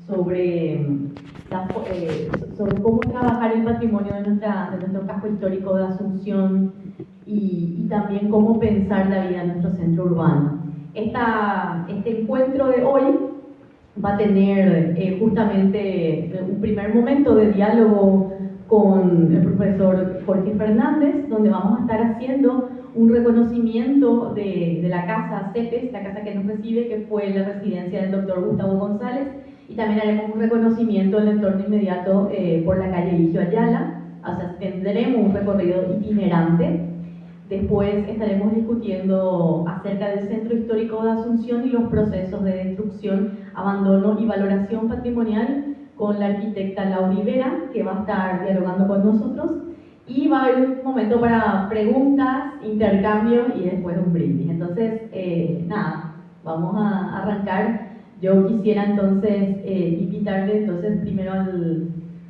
sobre, sobre cómo trabajar el patrimonio de nuestro casco histórico de Asunción y también cómo pensar la vida en nuestro centro urbano. Este encuentro de hoy va a tener justamente un primer momento de diálogo con el profesor Jorge Fernández, donde vamos a estar haciendo un reconocimiento de la casa CEPES, la casa que nos recibe, que fue la residencia del doctor Gustavo González, y también haremos un reconocimiento del entorno inmediato por la calle Eligio Ayala. O sea, tendremos un recorrido itinerante. Después estaremos discutiendo acerca del Centro Histórico de Asunción y los procesos de destrucción, abandono y valoración patrimonial con la arquitecta Laura Rivera, que va a estar dialogando con nosotros. Y va a haber un momento para preguntas, intercambios y después un brindis. Entonces, nada, vamos a arrancar. Yo quisiera entonces invitarle entonces primero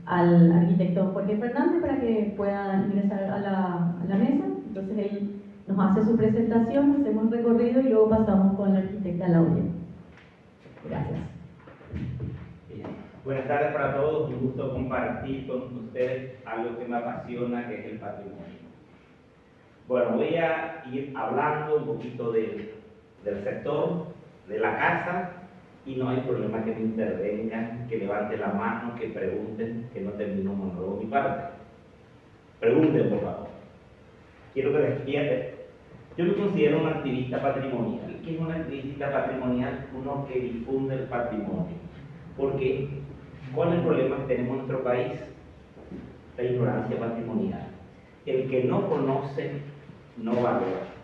al arquitecto Jorge Fernández para que pueda ingresar a la mesa. Entonces él nos hace su presentación, hacemos un recorrido y luego pasamos con la arquitecta Laura. Gracias. Bien. Buenas tardes para todos, un gusto compartir con ustedes algo que me apasiona, que es el patrimonio. Bueno, voy a ir hablando un poquito del sector, de la casa, y no hay problema que me intervengan, que levanten la mano, que pregunten, que no termino un monólogo de mi parte. Pregunten, por favor. Quiero que despierten. Yo me considero un activista patrimonial. ¿Qué es un activista patrimonial? Uno que difunde el patrimonio. Porque, ¿cuál es el problema que tenemos en nuestro país? La ignorancia patrimonial. El que no conoce, no valora.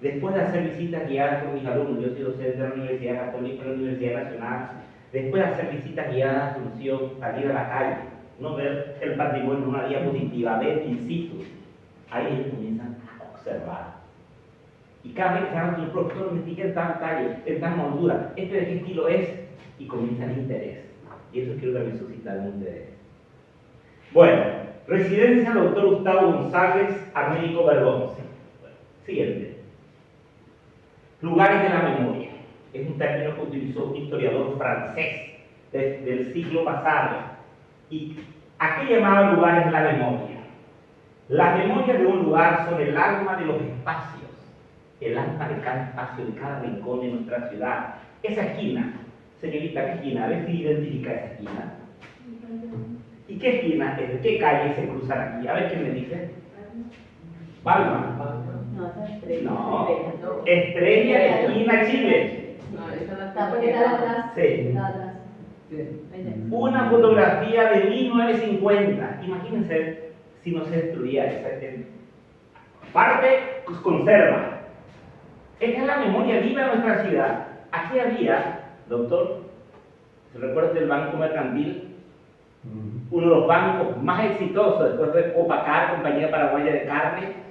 Después de hacer visitas guiadas con mis alumnos, yo soy docente de la Universidad Católica, de la Universidad Nacional, después de hacer visitas guiadas a Asunción, salir a la calle, no ver el patrimonio en una diapositiva, ver in situ, ahí ellos comienzan a observar. Y cada vez que se hablan, el profesor investiga en tal talle, en tal moldura, de qué estilo es, y comienza el interés. Y eso quiero también suscitar el interés. Bueno, residencia del doctor Gustavo González, Américo Bergonzi. Bueno, siguiente. Lugares de la memoria. Es un término que utilizó un historiador francés del siglo pasado. ¿Y a qué llamaba lugares de la memoria? Las memorias de un lugar son el alma de los espacios, el alma de cada espacio, de cada rincón de nuestra ciudad. Esa esquina, señorita, ¿qué esquina? A ver si identifica esa esquina. ¿Y qué esquina es? ¿De qué calle se cruzan aquí? A ver quién me dice. Palma. No, Estrella, esquina, Chile. No, esa no está porque está atrás. Sí. Está atrás. Una fotografía de 1950. Imagínense si no se destruía esa parte, pues conserva. Esta es la memoria viva de nuestra ciudad. Aquí había, doctor, ¿se recuerda del Banco Mercantil? Uno de los bancos más exitosos, después de Copacar, Compañía Paraguaya de Carne.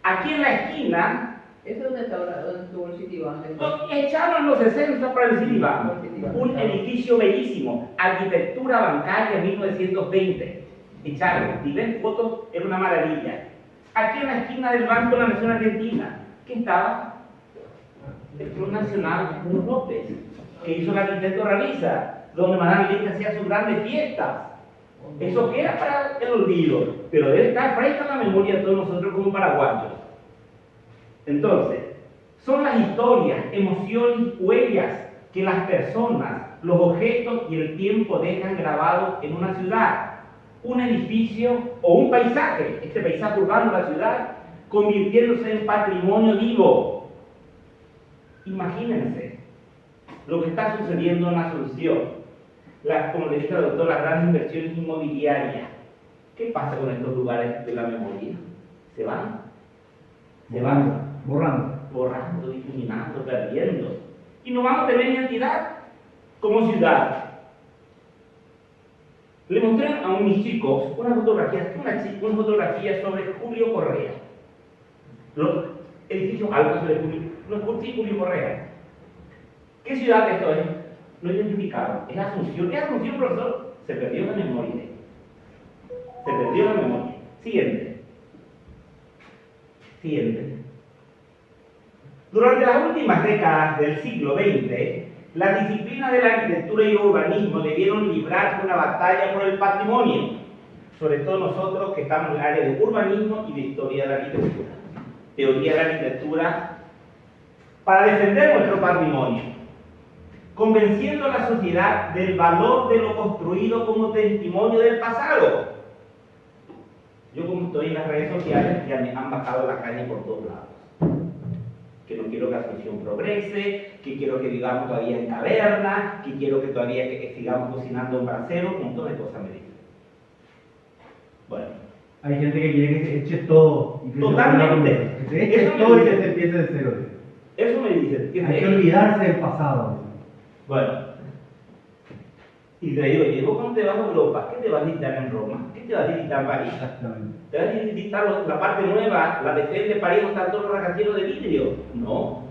Aquí en la esquina, ¿Eso es donde estuvo el Citibank? echaron los 60 para el Citibank. Un edificio bellísimo, arquitectura bancaria 1920. Echaron, y ven fotos, era una maravilla. Aquí en la esquina del Banco de la Nación Argentina, ¿qué estaba? El Club Nacional Bruno López, que hizo el arquitecto Raliza, donde Madame Lita hacía sus grandes fiestas. Eso queda para el olvido, pero debe estar fresca en la memoria de todos nosotros como paraguayos. Entonces, son las historias, emociones y huellas que las personas, los objetos y el tiempo dejan grabados en una ciudad, un edificio o un paisaje, este paisaje urbano de la ciudad, convirtiéndose en patrimonio vivo. Imagínense lo que está sucediendo en Asunción. Como le dice el doctor, las grandes inversiones inmobiliarias. ¿Qué pasa con estos lugares de la memoria? ¿Se van? Se van borrando, difuminando, perdiendo. Y no vamos a tener identidad como ciudad. Le mostré a mis chicos una fotografía sobre Julio Correa. Los edificios altos sobre Julio Correa. ¿Qué ciudad esto es? No identificado. Es Asunción. ¿Qué es Asunción, profesor? Se perdió la memoria. Se perdió la memoria. Siguiente. Durante las últimas décadas del siglo XX, Las disciplinas de la arquitectura y el urbanismo debieron librar una batalla por el patrimonio, sobre todo nosotros que estamos en el área de urbanismo y de historia de la arquitectura, teoría de la arquitectura, para defender nuestro patrimonio, convenciendo a la sociedad del valor de lo construido como testimonio del pasado. Yo, como estoy en las redes sociales, ya me han bajado la calle por todos lados. Que no quiero que Asunción progrese, que quiero que vivamos todavía en cavernas, que quiero que todavía que sigamos cocinando en brasero, un montón de cosas me dicen. Bueno. Hay gente que quiere que se eche todo. Y que Totalmente. Que se eche Eso todo y me que dice. se empiece de cero. Eso me dicen. Hay que olvidarse del pasado. Bueno. Y le digo, ¿y vos cuando te vas a Europa? ¿Qué te vas a visitar en Roma? ¿Qué te vas a visitar en París? Exactamente. ¿Te vas a visitar la parte nueva, la de París, donde están todos los rascacielos de vidrio? No.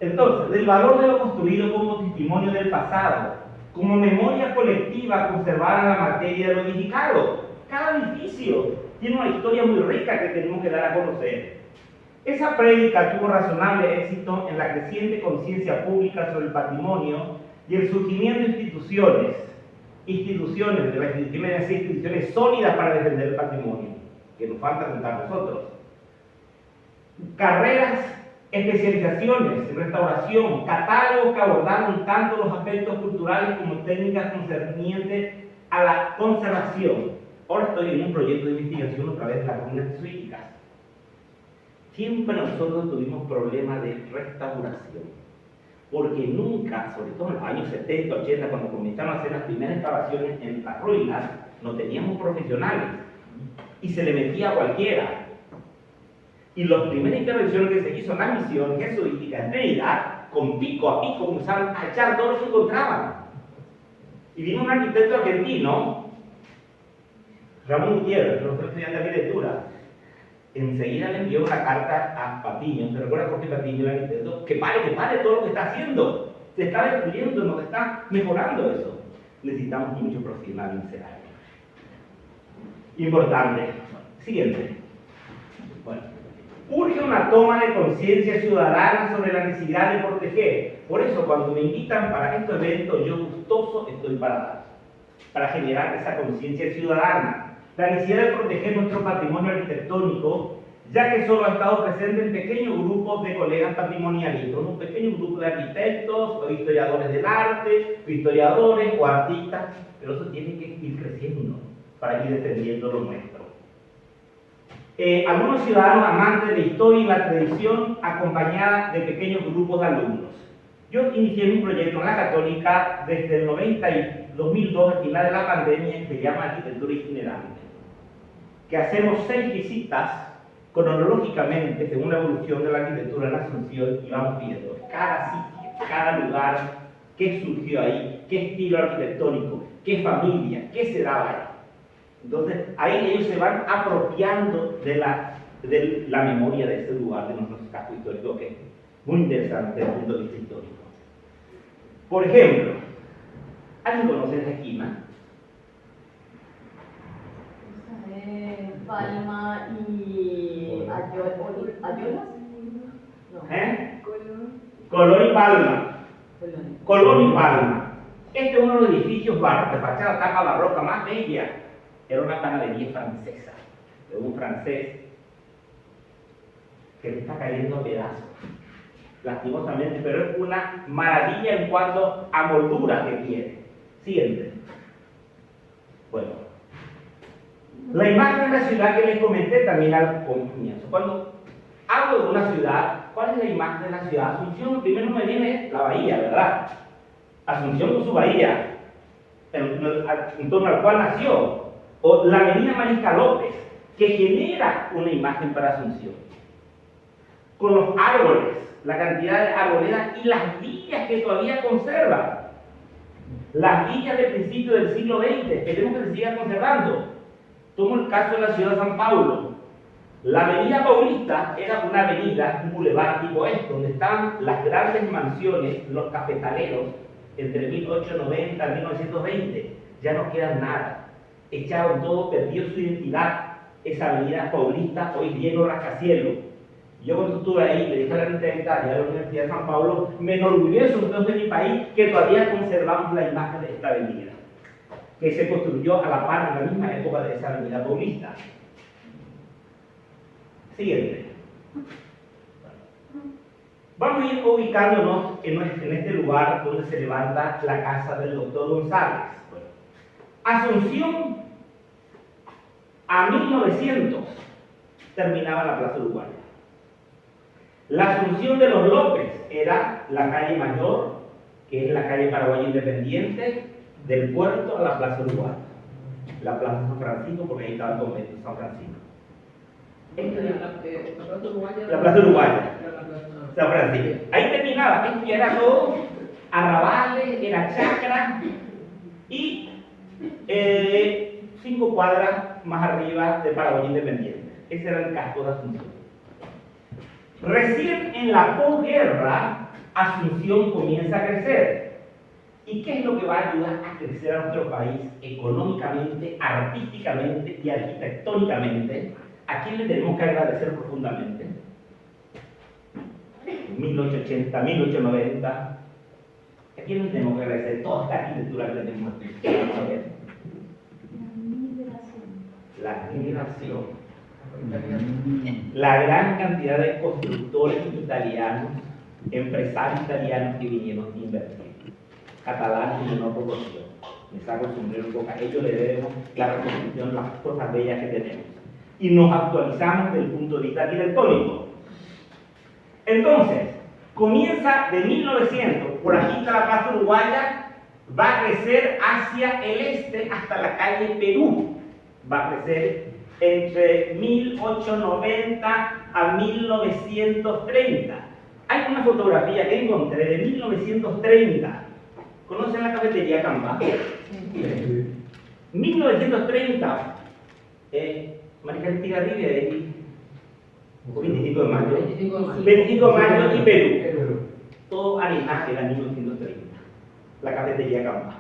Entonces, del valor de lo construido como testimonio del pasado, como memoria colectiva conservada en la materia de lo edificado. Cada edificio tiene una historia muy rica que tenemos que dar a conocer. Esa prédica tuvo razonable éxito en la creciente conciencia pública sobre el patrimonio y el surgimiento de instituciones sólidas para defender el patrimonio, que nos falta contar nosotros. Carreras, especializaciones en restauración, catálogos que abordaron tanto los aspectos culturales como técnicas concernientes a la conservación. Ahora estoy en un proyecto de investigación a través de las ruinas jesuíticas. Siempre nosotros tuvimos problemas de restauración, porque nunca, sobre todo en los años 70, 80, cuando comenzaron a hacer las primeras excavaciones en las ruinas, no teníamos profesionales y se le metía a cualquiera. Y las primeras intervenciones que se hizo en la misión jesuítica en Trinidad, con pico a pico, comenzaron a echar todo lo que encontraban. Y vino un arquitecto argentino, Ramón Gutiérrez, profesor estudiante de arquitectura, enseguida le envió una carta a Patiño, ¿se recuerda por qué Patiño, el arquitecto? Que pare todo lo que está haciendo, se está destruyendo, no está mejorando eso. Necesitamos mucho profesional en ese área. Importante. Siguiente. Bueno, urge una toma de conciencia ciudadana sobre la necesidad de proteger. Por eso, cuando me invitan para estos eventos, yo gustoso estoy para generar esa conciencia ciudadana. La necesidad de proteger nuestro patrimonio arquitectónico, ya que solo ha estado presente en pequeños grupos de colegas patrimonialistas, un pequeño grupo de arquitectos, o historiadores del arte, o historiadores, o artistas, pero eso tiene que ir creciendo para ir defendiendo lo nuestro. Algunos ciudadanos amantes de la historia y la tradición, acompañada de pequeños grupos de alumnos. Yo inicié un proyecto en la Católica desde el 2002, al final de la pandemia, que se llama Arquitectura Itinerante, que hacemos 6 visitas cronológicamente según la evolución de la arquitectura en la Asunción y vamos viendo cada sitio, cada lugar, qué surgió ahí, qué estilo arquitectónico, qué familia, qué se daba ahí. Entonces, ahí ellos se van apropiando de la memoria de ese lugar, de nuestros cascos históricos, que es muy interesante desde el punto de vista histórico. Por ejemplo, ¿alguien conoce esa esquina? Palma y Ayolas. ¿Eh? Colón y Palma. Colón y Palma. Este es uno de los edificios de fachada tapa barroca más bella. Era una panadería francesa, de un francés que le está cayendo a pedazos, lastimosamente, pero es una maravilla en cuanto a moldura que tiene. Siguiente. Bueno, la imagen de la ciudad que les comenté también al comienzo. Cuando hablo de una ciudad, ¿cuál es la imagen de la ciudad? Asunción, primero me viene la bahía, ¿verdad? Asunción con su bahía, en torno al cual nació. O la avenida Mariscal López, que genera una imagen para Asunción. Con los árboles, la cantidad de arboledas y las villas que todavía conserva. Las villas del principio del siglo XX, queremos que se sigan conservando. Tomo el caso de la ciudad de San Paulo. La avenida Paulista era una avenida, un bulevar tipo este, donde estaban las grandes mansiones, los cafetaleros, entre 1890 y 1920. Ya no queda nada. Echaron todo, perdió su identidad. Esa avenida Paulista hoy lleno rascacielos. Yo cuando estuve ahí, le dije a la interventora de la Universidad de San Pablo, me enorgullezco entonces de mi país que todavía conservamos la imagen de esta avenida, que se construyó a la par en la misma época de esa avenida paulista. Siguiente. Vamos a ir ubicándonos en este lugar donde se levanta la casa del doctor González. Bueno, Asunción, a 1900, terminaba la Plaza Uruguaya. La Asunción de los López era la calle Mayor, que es la calle Paraguay Independiente, del puerto a la Plaza Uruguaya. La Plaza San Francisco, porque ahí estaba el convento de San Francisco. La Plaza Uruguaya. La Plaza Uruguaya. La Plaza- San Francisco. Ahí terminaba, esto ya era todo arrabales, era chacra y 5 cuadras más arriba de Paraguay Independiente. Ese era el casco de Asunción. Recién en la posguerra, Asunción comienza a crecer. ¿Y qué es lo que va a ayudar a crecer a nuestro país económicamente, artísticamente y arquitectónicamente? ¿A quién le tenemos que agradecer profundamente? 1880, 1890. ¿A quién le tenemos que agradecer toda esta arquitectura que tenemos aquí? La migración. La gran cantidad de constructores italianos, empresarios italianos que vinieron a invertir. Catalanes en menor proporción. Me saco el sombrero un poco. A ellos le debemos la reconstrucción, las cosas bellas que tenemos. Y nos actualizamos desde el punto de vista arquitectónico. Entonces, comienza de 1900, por aquí está la Plaza Uruguaya, va a crecer hacia el este hasta la calle Perú. Va a crecer entre 1890 a 1930. Hay una fotografía que encontré de 1930. ¿Conocen la cafetería Cambá? 1930. María Estigarribia de ahí. 25 de mayo. 25 de mayo y Perú. Todo arenal era 1930. La cafetería Cambá.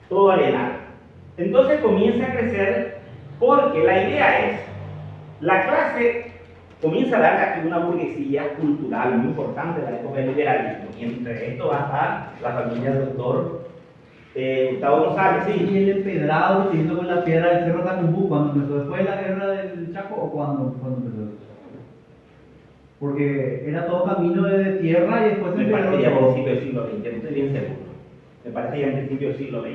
Todo arenal. Entonces comienza a crecer porque la idea es, la clase comienza a dar aquí una burguesía cultural muy importante de la época del liberalismo. Y entre esto va a estar la familia del doctor Gustavo González. Sí. Y el empedrado siguiendo con la piedra del Cerro Tacumbú, ¿cuándo empezó? ¿Después de la guerra del Chaco o cuándo empezó? Porque era todo camino de tierra y después se Me parece ya a todo. principios del siglo XX, no estoy bien seguro. Me parece ya en principio del siglo XX.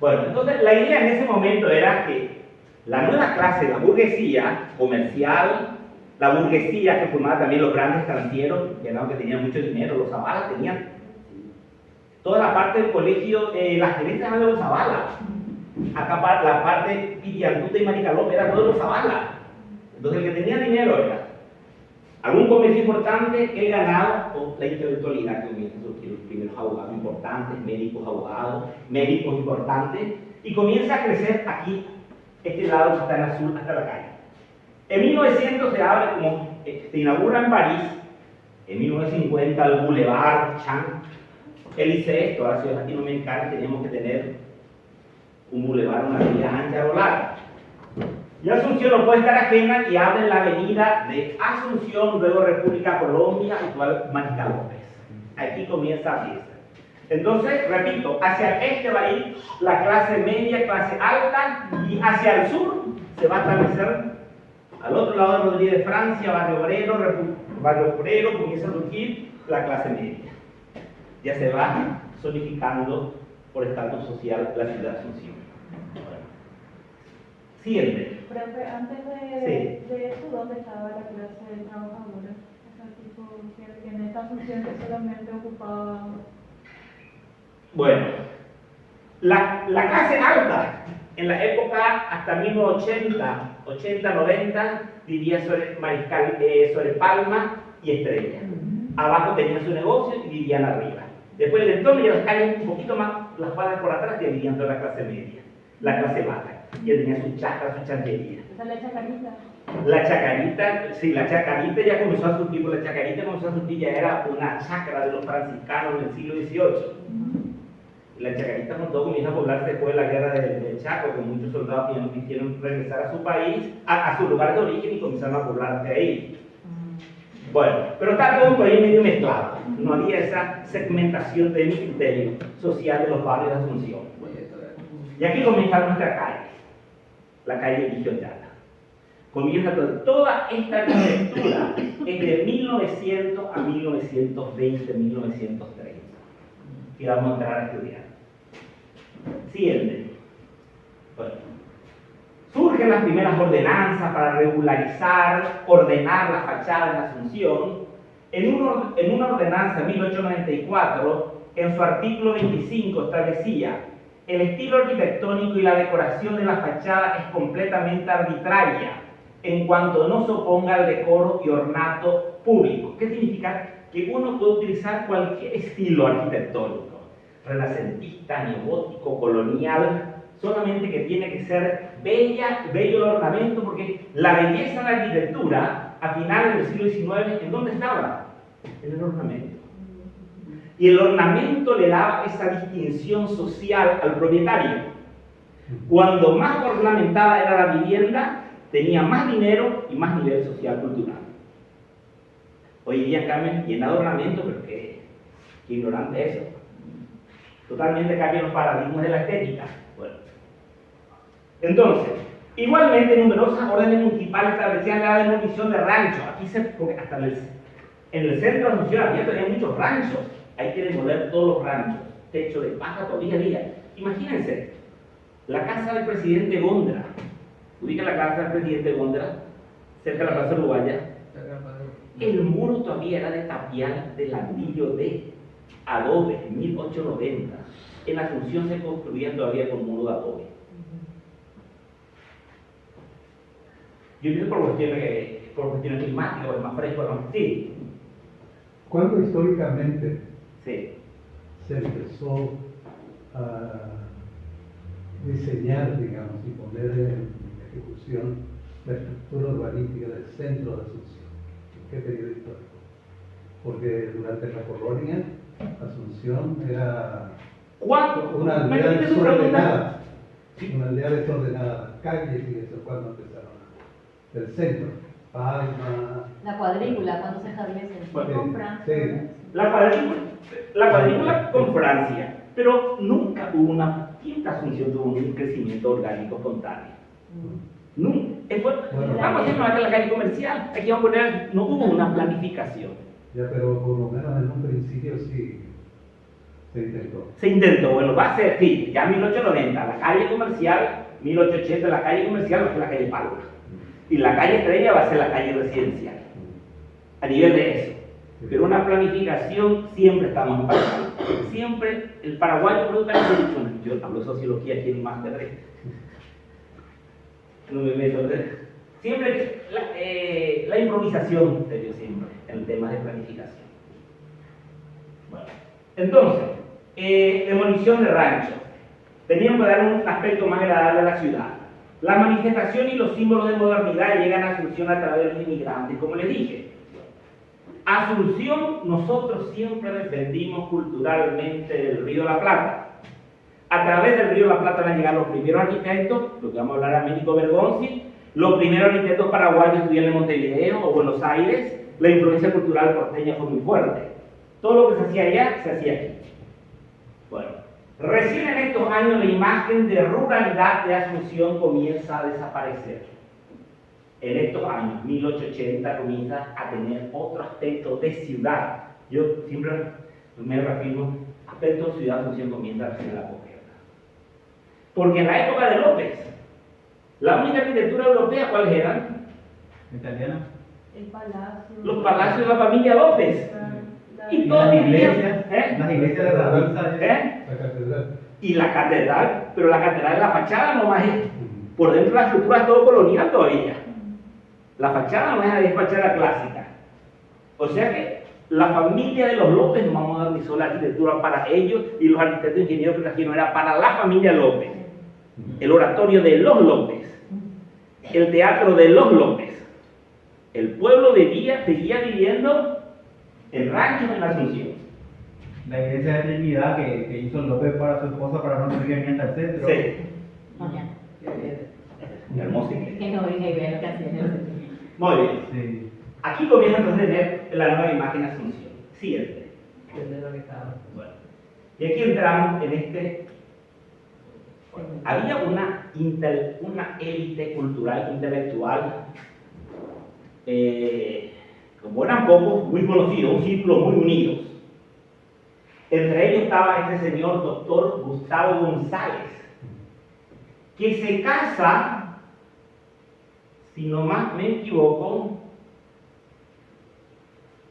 Bueno, entonces la idea en ese momento era que la nueva clase, la burguesía comercial, la burguesía que formaba también los grandes financieros, que tenían mucho dinero, los Zavala tenían toda la parte del colegio, las gerencias de los Zavala. Acá la parte Villantuta y Marica López era todo de los Zavala. Entonces el que tenía dinero era algún comercio importante, el ganado o la intelectualidad que comienza a surgir, los primeros abogados importantes, médicos abogados, médicos importantes, y comienza a crecer aquí, este lado que está en azul, hasta la calle. En 1900 se abre, como se inaugura en París, en 1950 el Boulevard Champs-Élysées, todas las ciudades latinoamericanas teníamos que tener un boulevard, una avenida ancha o larga. Y Asunción no puede estar ajena y abre la avenida de Asunción, luego República Colombia, actual Marica López. Aquí comienza a abrirse. Entonces, repito, hacia el este va a ir la clase media, clase alta, y hacia el sur se va a establecer, al otro lado de Rodríguez de Francia, Barrio Obrero, comienza a surgir la clase media. Ya se va solidificando por estatus social la ciudad de Asunción. Siguiente. Profe, antes de eso, ¿dónde estaba la clase de trabajadores? O sea, tipo, que en esta función que solamente ocupaba... Bueno, la clase alta, en la época hasta 1980, 80, 90, vivía sobre Palma y Estrella. Abajo tenían su negocio y vivían arriba. Después el entorno y las calles un poquito más, las cuadras por atrás, ya vivían toda la clase media, la clase baja. Y él tenía su chacra, su chantería. Esa es la chacarita. La chacarita, sí, la chacarita ya comenzó a surgir, la chacarita comenzó a surgir, ya era una chacra de los franciscanos en el siglo XVIII. La chacarita con todo comienza a poblarse después de la guerra del Chaco, con muchos soldados que no quisieron regresar a su país, a su lugar de origen y comenzaron a poblarse ahí. Bueno, pero está todo ahí medio mezclado. No había esa segmentación de mi criterio social de los barrios de Asunción. Y aquí comienza nuestra calle, la calle Eligio Ayala. Comienza toda esta arquitectura es de 1900 a 1920, 1930. Y vamos a entrar a estudiar. Siguiente. Bueno. Surgen las primeras ordenanzas para regularizar, ordenar la fachada de la Asunción. En una ordenanza de 1894, en su artículo 25 establecía: el estilo arquitectónico y la decoración de la fachada es completamente arbitraria en cuanto no se oponga al decoro y ornato público. ¿Qué significa? Que uno puede utilizar cualquier estilo arquitectónico, renacentista, neogótico, colonial, solamente que tiene que ser bello el ornamento, porque la belleza de la arquitectura a finales del siglo XIX, ¿en dónde estaba? En el ornamento. Y el ornamento le daba esa distinción social al propietario. Cuando más ornamentada era la vivienda, tenía más dinero y más nivel social cultural. Hoy día cambian llena de ornamento, pero qué ignorante eso. Totalmente cambian los paradigmas de la estética. Bueno. Entonces, igualmente numerosas órdenes municipales establecían la demolición de ranchos. Aquí porque hasta en el centro de Asunción había todavía muchos ranchos. Hay que demoler todos los ranchos, techo de paja todavía. Imagínense, la casa del presidente Gondra. Ubica la casa del presidente Gondra, cerca de la Plaza Uruguaya. El muro todavía era de tapial de ladrillo de adobe, 1890. En la Asunción se construía todavía con muro de adobe. Yo pienso por cuestiones climáticas, por más fresco, ¿no? Sí. ¿Cuándo históricamente Sí. se empezó a diseñar, digamos, y poner en ejecución la estructura urbanística del centro de Asunción? ¿En qué periodo histórico? Porque durante la colonia, Asunción era ¿Cuándo? una aldea desordenada. Una aldea desordenada, las calles y eso, cuando empezaron del centro, Palma. La cuadrícula, cuando se establece. Bueno, Con Francia. sí. La cuadrícula con Francia, pero nunca hubo una quinta Asunción, tuvo un crecimiento orgánico espontáneo. Nunca. Vamos a hacer la calle comercial, aquí vamos a poner, no hubo una planificación. Ya, pero por lo menos en un principio sí se intentó. Se intentó, bueno, va a ser, sí, ya 1890, la calle comercial, 1880, la calle comercial va a ser la calle Palma. Y la calle Estrella va a ser la calle residencial. A nivel de eso. Pero una planificación siempre estamos empezando. Siempre el paraguayo, yo hablo de sociología aquí en máster, no me meto. Siempre la improvisación se dio siempre en temas de planificación. Bueno, entonces, demolición de ranchos. Teníamos que dar un aspecto más agradable a la ciudad. La manifestación y los símbolos de modernidad llegan a Asunción a través de los inmigrantes, como les dije. Asunción, nosotros siempre defendimos culturalmente el Río de la Plata. A través del Río de la Plata van a llegar los primeros arquitectos, lo que vamos a hablar a Américo Bergonzi, los primeros arquitectos paraguayos estudiaron en Montevideo o Buenos Aires. La influencia cultural porteña fue muy fuerte. Todo lo que se hacía allá, se hacía aquí. Bueno, recién en estos años la imagen de ruralidad de Asunción comienza a desaparecer. En estos años, 1880, comienza a tener otro aspecto de ciudad. Yo siempre me reafirmo, aspecto de ciudad, Asunción comienza a ser la posguerra. Porque en la época de López, la única arquitectura europea, ¿cuáles eran? ¿Italiana? El palacio. Los palacios de la familia López. Y todos vivían. Las iglesias de la danza. La catedral. Y la catedral, pero la catedral es la fachada nomás es. Por dentro la estructura es todo colonial todavía. La fachada no es fachada clásica. O sea que la familia de los López no modernizó la arquitectura para ellos y los arquitectos ingenieros que trajeron era para la familia López. El oratorio de los López, el teatro de los López. El pueblo seguía viviendo en ranchos en la Asunción. La iglesia de Trinidad que hizo López para su esposa para no tener que venir hasta el centro. Sí. Hermoso. Que no venga y vea lo que hacía en el centro. Muy bien. Sí. Aquí comienza entonces a tener la nueva imagen Asunción. Siguiente. Desde lo que estaba. Bueno, y aquí entramos en este. Había una élite cultural, intelectual, como eran pocos, muy conocidos, un círculo muy unidos. Entre ellos estaba este señor doctor Gustavo González, que se casa, si no más me equivoco,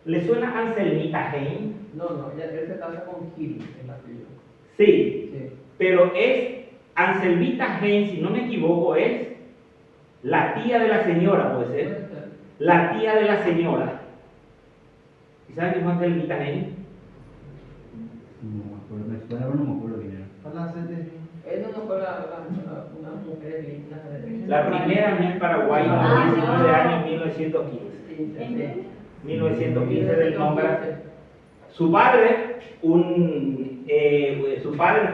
¿le suena Anselmita Hein? No, él se casa con Gil, el apellido. Sí, Sí. pero es Anselmita Hein, si no me equivoco, es la tía de la señora, puede ser. Puede ser. La tía de la señora. ¿Y saben quién fue Anselmita Hein? No me acuerdo, me suena, pero no me acuerdo quién era. Esa no fue una mujer linda. La primera en Paraguay, a los 19 años, 1915. Sí, sí. 1915 del nombre. Su padre fue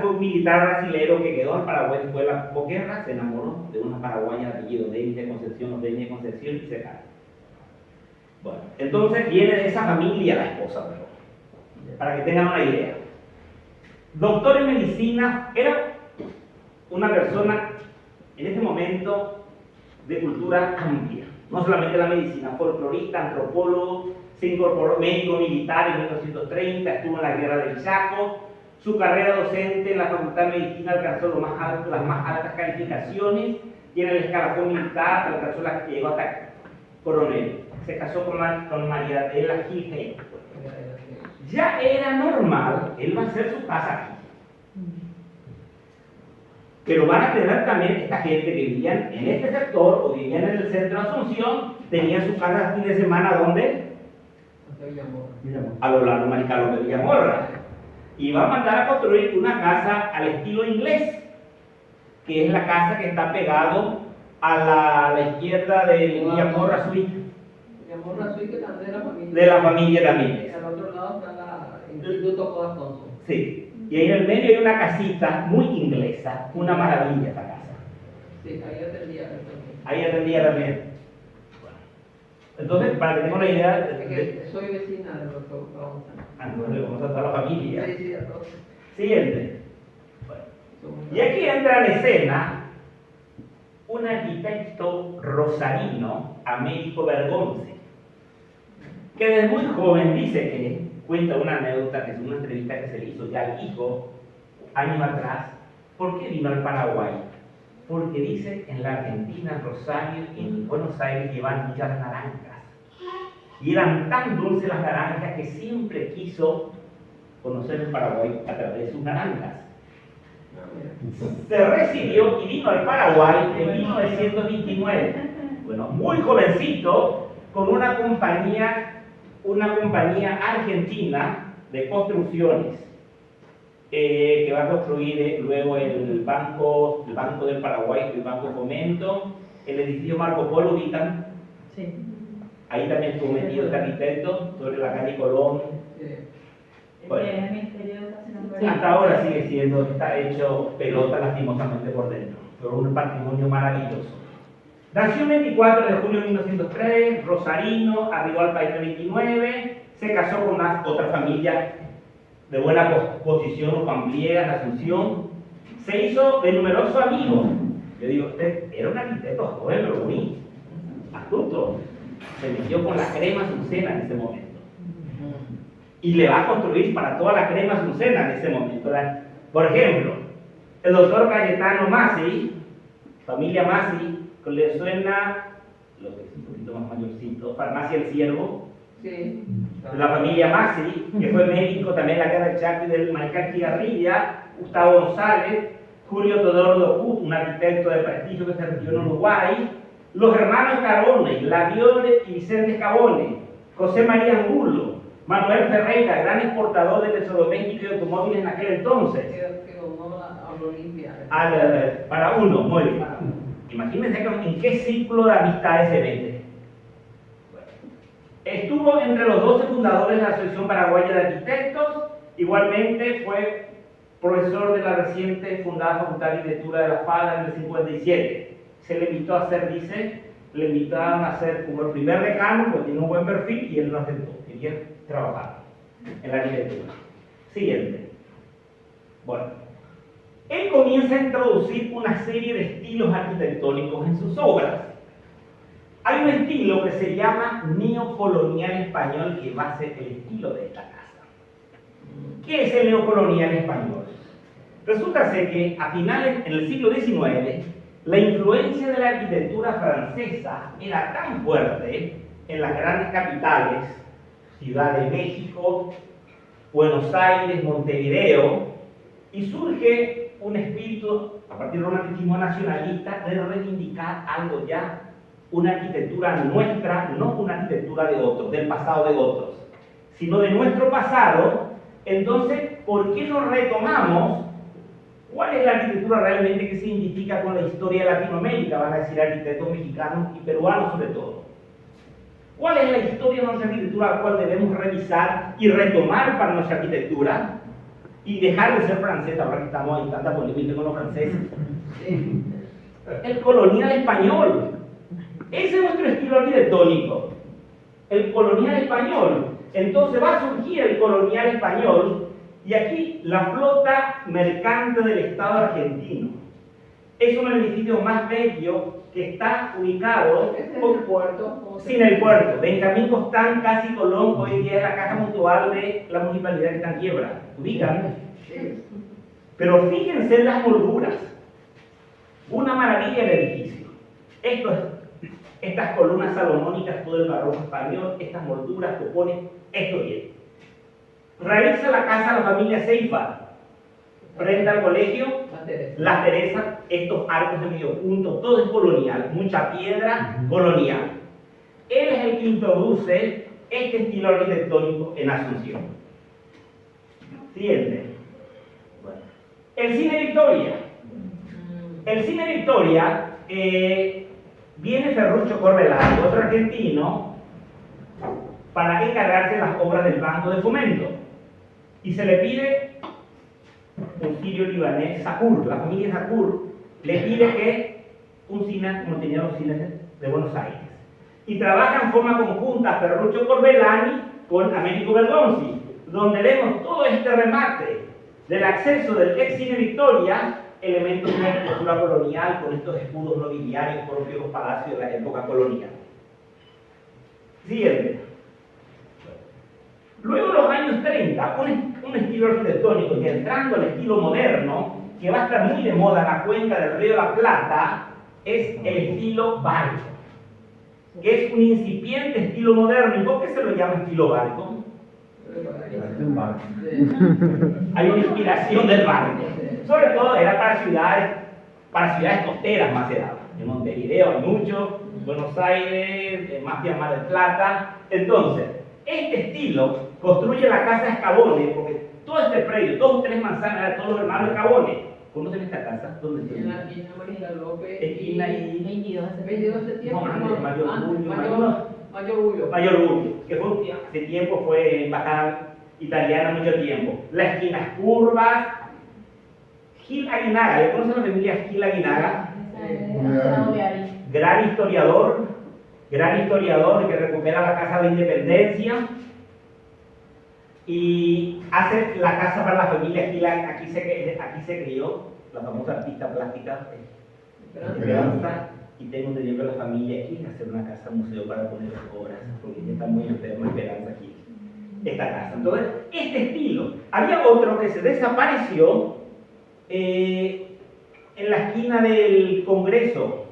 un militar brasilero que quedó en Paraguay después de la posguerra, se enamoró de una paraguaya de apellido Denis de Concepción, Denis de Concepción, y se casó. Bueno, entonces viene de esa familia la esposa, para que tengan una idea. Doctor en medicina, era una persona en ese momento de cultura amplia, no solamente la medicina, folclorista, antropólogo, se incorporó médico militar en 1930, estuvo en la guerra del Chaco, su carrera docente en la Facultad de Medicina alcanzó las más altas calificaciones y en el escalafón militar llegó hasta coronel. Se casó con María Adela Gil Hein. Ya era normal, él va a hacer su casa aquí. Pero van a tener también esta gente que vivían en este sector o vivían en el centro de Asunción, tenían su casa el fin de semana, ¿dónde? A lo largo de Maricalo de Villamorra. Y va a mandar a construir una casa al estilo inglés, que es la casa que está pegado a la izquierda de Villamorra Suite. Villamorra Suite, que también de la familia. De la familia también. Al otro lado está el Instituto Codas Thompson. Sí. Y ahí en el medio hay una casita muy inglesa, una maravilla esta casa. Sí, ahí atendía. Ahí atendía también. Bueno. Entonces, para que tengan una idea, Es que soy vecina del doctor González. entonces vamos a toda la familia. Sí, sí, a todos. Siguiente. Bueno. Y aquí entra en escena un arquitecto rosarino, Américo Bergonce, que desde muy joven dice que cuenta una anécdota, que es una entrevista que se le hizo ya al hijo años atrás. ¿Por qué vino al Paraguay? Porque dice, en la Argentina, en Rosario y en Buenos Aires llevan muchas naranjas. Y eran tan dulces las naranjas que siempre quiso conocer el Paraguay a través de sus naranjas. Se recibió y vino al Paraguay en 1929. Bueno, muy jovencito, con una compañía argentina de construcciones que va a construir luego el Banco del Paraguay, el Banco Fomento, el edificio Marco Polo, ubican. Sí. Ahí también estuvo metido este arquitecto, sobre la calle Colón. Bueno, El Ministerio de Educación. Sí. hasta ahora sigue siendo, está hecho pelota lastimosamente por dentro, pero un patrimonio maravilloso. Nació el 24 de julio de 1903, rosarino, arribó al país el 29, se casó con otra familia de buena posición, los Pampliegas, la Asunción, se hizo de numerosos amigos. Yo digo, usted era un arquitecto joven, pero muy astuto, se metió con la crema azucena en ese momento. Y le va a construir para toda la crema azucena en ese momento. Por ejemplo, el doctor Cayetano Masi, familia Masi, le suena, lo que es un poquito más mayorcito, Farmacia El Ciervo, Sí. de la familia Masi, que fue médico también en la guerra del Chaco y del Mariscal Cigarrilla, Gustavo González, Julio Teodoro Loput, un arquitecto de prestigio que se retiró en Uruguay, los hermanos Carone, Laviole y Vicente Cabone, José María Angulo, Manuel Ferreira, gran exportador de electrodomésticos y automóviles en aquel entonces. Que donó a Olimpia. Para uno, muy bien. Imagínense en qué círculo de amistades se mete. Bueno. Estuvo entre los 12 fundadores de la Asociación Paraguaya de Arquitectos, igualmente fue profesor de la reciente fundada Facultad de Arquitectura de la FADA en el 57. Se le invitó a hacer, le invitaron a ser como el primer decano, porque tiene un buen perfil y él no aceptó. que trabajar en la arquitectura. Siguiente. Bueno, él comienza a introducir una serie de estilos arquitectónicos en sus obras. Hay un estilo que se llama neocolonial español, que va a ser el estilo de esta casa. ¿Qué es el neocolonial español? Resulta ser que a finales, en el siglo XIX, la influencia de la arquitectura francesa era tan fuerte en las grandes capitales, Ciudad de México, Buenos Aires, Montevideo, y surge un espíritu, a partir del romanticismo nacionalista, de reivindicar algo ya, una arquitectura nuestra, no una arquitectura de otros, del pasado de otros, sino de nuestro pasado. Entonces, ¿por qué no retomamos cuál es la arquitectura realmente que se identifica con la historia de Latinoamérica? Van a decir arquitectos mexicanos y peruanos sobre todo. ¿Cuál es la historia de nuestra arquitectura a la cual debemos revisar y retomar para nuestra arquitectura? Y dejar de ser francesa, ahora que estamos en tanta polémica con los franceses. El colonial español. Ese es nuestro estilo arquitectónico. El colonial español. Entonces va a surgir el colonial español, y aquí la flota mercante del Estado argentino. Es uno de los edificios más bellos que está ubicado Ese es el puerto. sin el puerto. Benjamín Costán, casi Colón, hoy día es la caja mutual de la municipalidad que está en quiebra. ¿Ubican? Sí. Pero fíjense en las molduras. Una maravilla el edificio. Estas columnas salomónicas, todo el barroco español, estas molduras, copones, esto bien. Realiza la casa la familia Seifa, frente al colegio La Teresa, estos arcos de medio punto, todo es colonial, mucha piedra, colonial. Él es el que introduce este estilo arquitectónico en Asunción. Siguiente. Bueno. El cine Victoria. El cine Victoria, viene Ferruccio Corvelari, otro argentino, para encargarse de las obras del Banco de Fomento. Y se le pide, un sirio libanés, Sakur, la familia Sakur, le pide que un cine, como tenían los cines de Buenos Aires. Y trabaja en forma conjunta Ferruccio Corvelari con Américo Bergonzi, donde vemos todo este remate del acceso del ex cine Victoria, elementos de una arquitectura colonial con estos escudos nobiliarios propios de los palacios de la época colonial. Siguiente. Luego de los años 30, un estilo arquitectónico, y entrando al estilo moderno, que va a estar muy de moda en la cuenca del Río de la Plata, es el estilo barco, que es un incipiente estilo moderno. ¿Y por qué se lo llama estilo barco? Hay una inspiración del barco. Sobre todo era para ciudades costeras más era. En Montevideo hay mucho, Buenos Aires, Mar del Plata. Entonces, este estilo construye la casa Escabone, porque todo este predio, 2 o 3 manzanas, de todos los hermanos Escabone. ¿Conocen esta casa? ¿Dónde está? En la esquina María López. Esquina y 22 de septiembre. No, antes, Mayor Julio, que hace tiempo fue embajada italiana mucho tiempo. Las esquinas curvas. Gil Aguinaga, ¿le conocen la familia Gil Aguinaga? Gran historiador que recupera la Casa de la Independencia y hace la casa para la familia Gil. Aquí se crió la famosa artista plástica Esperanza, y tengo entendido que la familia quiere hacer una casa museo para poner las obras, porque ella está muy enferma, Esperanza aquí. Esta casa. Entonces, este estilo. Había otro que se desapareció en la esquina del Congreso.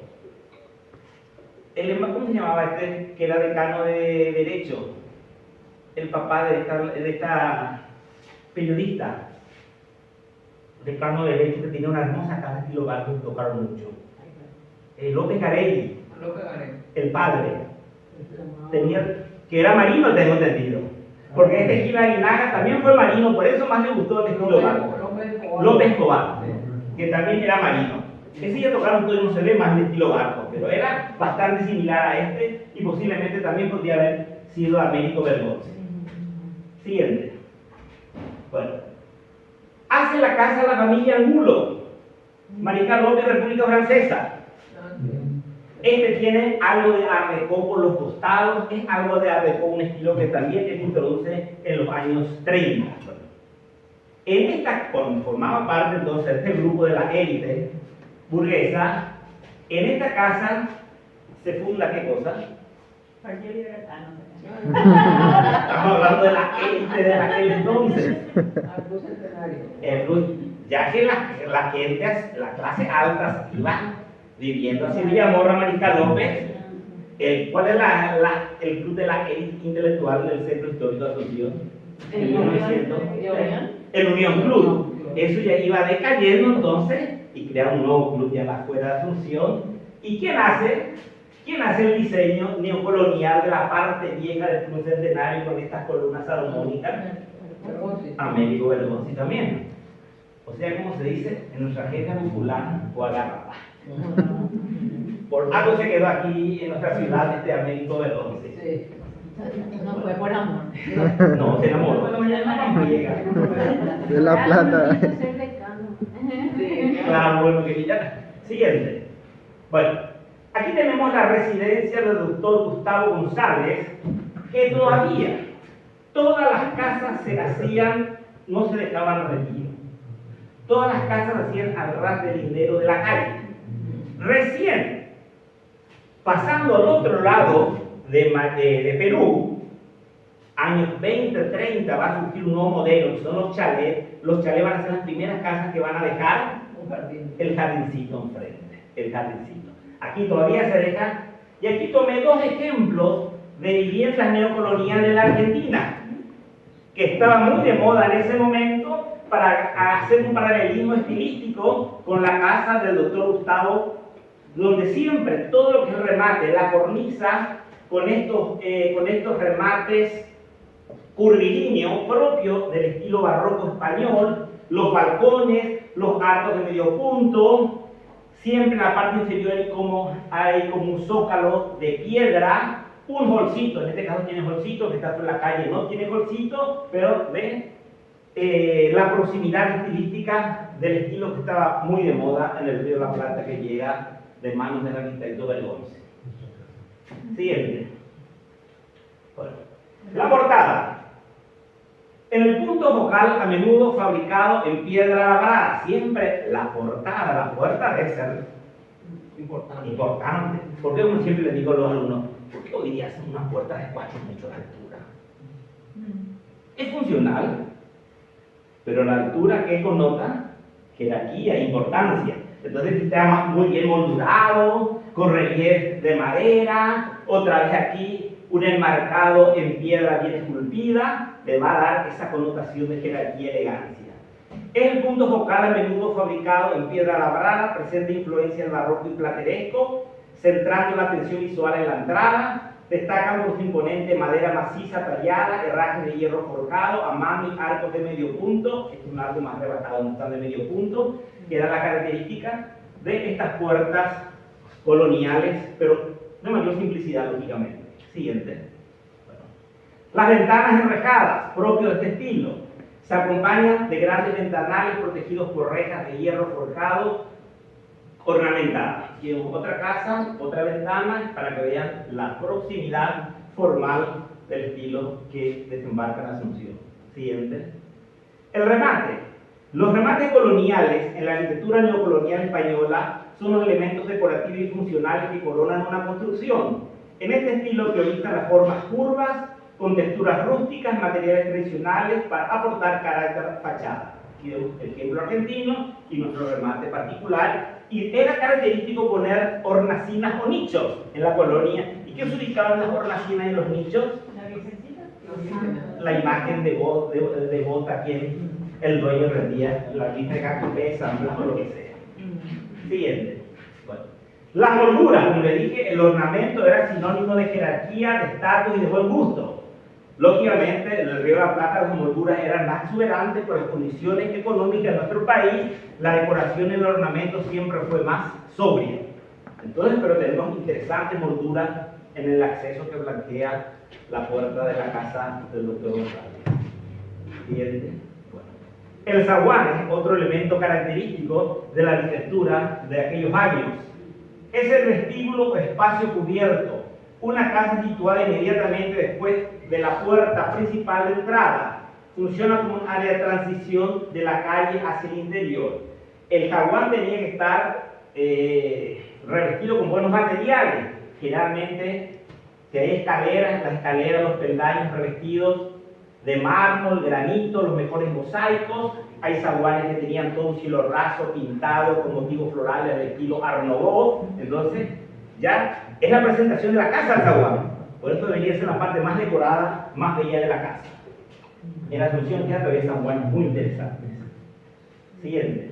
¿Cómo se llamaba este? Que era decano de Derecho. El papá de esta periodista. Decano de Derecho, que tenía una hermosa casa estilo barco, que tocaron mucho. López Garelli, el padre. Que era marino, tengo entendido. Porque este Gil Aguinaga también fue marino, por eso más le gustó el estilo barco. López Escobar, que también era marino. Ese ya tocaron todo y no se ve más de estilo barco, pero era bastante similar a este y posiblemente también podría haber sido Américo Bergonzi. Siguiente. Bueno. Hace la casa la familia Angulo, Mariscal López, República Francesa. Este tiene algo de art déco por los costados, es algo de art déco, un estilo que también se introduce en los años 30. En esta, formaba parte entonces del grupo de la élite burguesa. En esta casa se funda ¿qué cosa? Partido Libertad, no sé. Estamos hablando de la élite de aquel entonces. Algo centenario. Ya que la gente, la clase alta iba viviendo así, Villamorra, Mariscal López, ¿cuál es el club de la élite intelectual del Centro Histórico de Asunción? ¿El 1900. Unión? El Unión Club. Eso ya iba decayendo entonces y crea un nuevo club ya afuera de Asunción. ¿Y quién hace el diseño neocolonial de la parte vieja del Club Centenario con estas columnas salomónicas? Américo Bergonzi también. O sea, como se dice en nuestra jerga popular, o agarrada. Por algo se quedó aquí en nuestra ciudad este Américo Bergonzi. Sí. No fue por amor. No, se enamoró de la griega. De La Plata. Ser decano. Sí. Claro, bueno, que ya. Siguiente. Bueno, aquí tenemos la residencia del doctor Gustavo González, que todavía todas las casas se hacían, no se dejaban retiro. Todas las casas se hacían al ras del lindero de la calle. Recién, pasando al otro lado de Perú, años 20, 30, va a surgir un nuevo modelo, que son los chalets. Los chalets van a ser las primeras casas que van a dejar Un jardín. el jardincito enfrente, el jardincito. Aquí todavía se deja, y aquí tomé dos ejemplos de viviendas neocoloniales de la Argentina, que estaba muy de moda en ese momento, para hacer un paralelismo estilístico con la casa del doctor Gustavo, donde siempre todo lo que es el remate, la cornisa, con estos remates curvilíneos propios del estilo barroco español, los balcones, los arcos de medio punto, siempre en la parte inferior hay como un zócalo de piedra, un holcito, en este caso tiene holcito, que está en la calle no tiene holcito, pero ven la proximidad estilística del estilo que estaba muy de moda en el Río de la Plata, que llega de manos del arquitecto Bergonzi. Siguiente. Bueno, la portada. En el punto focal, a menudo fabricado en piedra labrada. Siempre la portada, la puerta debe ser importante. Porque uno siempre le digo a los alumnos, ¿por qué hoy día hacen una puerta de 4 metros de altura? Es funcional, pero la altura que connota, jerarquía, importancia. Entonces está muy bien moldurado, con relieve de madera, otra vez aquí un enmarcado en piedra bien esculpida, le va a dar esa connotación de jerarquía y elegancia. Es el punto focal a menudo fabricado en piedra labrada, presenta influencia del barroco y plateresco, centrando la atención visual en la entrada. Destacan por su imponente madera maciza tallada, herrajes de hierro forjado a mano y arcos de medio punto. Este es un arco más rebatado, no están de medio punto, que era la característica de estas puertas coloniales, pero de mayor simplicidad, lógicamente. Siguiente. Bueno. Las ventanas enrejadas, propio de este estilo, se acompañan de grandes ventanales protegidos por rejas de hierro forjado ornamentadas. Aquí otra casa, otra ventana, para que vean la proximidad formal del estilo que desembarca en Asunción. Siguiente. El remate. Los remates coloniales en la arquitectura neocolonial española son los elementos decorativos y funcionales que coronan una construcción. En este estilo priorizan las formas curvas, con texturas rústicas, materiales tradicionales para aportar carácter fachada. Aquí el ejemplo argentino y nuestro remate particular. Y era característico poner hornacinas o nichos en la colonia. ¿Y qué se ubicaban las hornacinas y los nichos? La virgencita. La imagen de bota a quien el dueño rendía la lista de cacupé, zamblas o lo que sea. Siguiente. Bueno. Las molduras, como le dije, el ornamento era sinónimo de jerarquía, de estatus y de buen gusto. Lógicamente, en el Río de la Plata las molduras eran más exuberantes por las condiciones económicas de nuestro país. La decoración y el ornamento siempre fue más sobria. Entonces, pero tenemos interesantes molduras en el acceso que blanquea la puerta de la casa del doctor González. Siguiente. Bueno. El zaguán es otro elemento característico de la arquitectura de aquellos años. es el vestíbulo o espacio cubierto, una casa situada inmediatamente después de la puerta principal de entrada. Funciona como un área de transición de la calle hacia el interior. El zaguán tenía que estar revestido con buenos materiales. Generalmente, si hay escaleras, las escaleras, los peldaños revestidos de mármol, granito, los mejores mosaicos. Hay zaguanes que tenían todo un cielo raso pintado con motivos florales del estilo Art Nouveau. Entonces, ya es la presentación de la casa del zaguán. Por eso debería ser la parte más decorada, más bella de la casa. En la Asunción queda todavía zaguanes muy interesantes. Siguiente.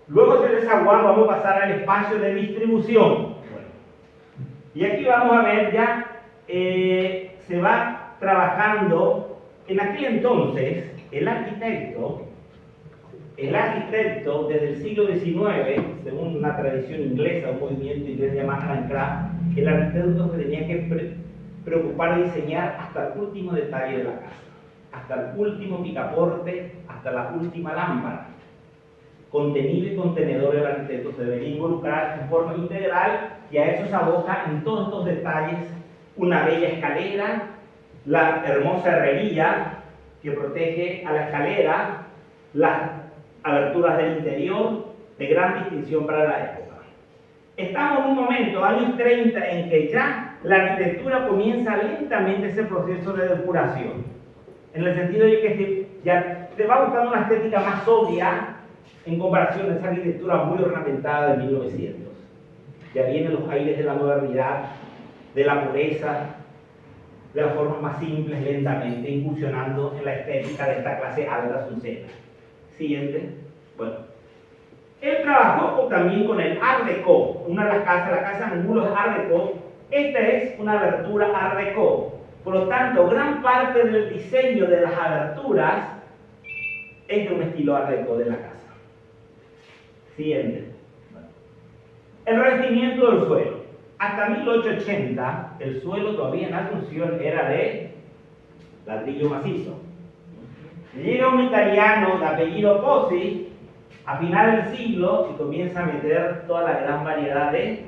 Luego del zaguán vamos a pasar al espacio de distribución. Bueno, y aquí vamos a ver ya, se va trabajando. En aquel entonces, el arquitecto desde el siglo XIX, según una tradición inglesa, un movimiento inglés llamado Handcraft, el arquitecto se tenía que preocupar de diseñar hasta el último detalle de la casa, hasta el último picaporte, hasta la última lámpara. Contenido y contenedor del arquitecto se debería involucrar en forma integral, y a eso se aboca en todos estos detalles una bella escalera, la hermosa herrería que protege a la escalera, las aberturas del interior, de gran distinción para la época. Estamos en un momento, años 30, en que ya la arquitectura comienza lentamente ese proceso de depuración, en el sentido de que ya se va buscando una estética más sobria en comparación a esa arquitectura muy ornamentada de 1900. Ya vienen los aires de la modernidad, de la pureza, de las formas más simples, lentamente incursionando en la estética de esta clase alta asuncena. Siguiente. Bueno, él trabajó también con el Art Deco, una de las casas, la casa Angulo es Art Deco. Esta es una abertura Art Deco. Por lo tanto, gran parte del diseño de las aberturas es de un estilo Art Deco de la casa. Siguiente. Bueno, el revestimiento del suelo. Hasta 1880, el suelo todavía en Asunción era de ladrillo macizo. Llega un italiano de apellido Pozzi a final del siglo y comienza a meter toda la gran variedad de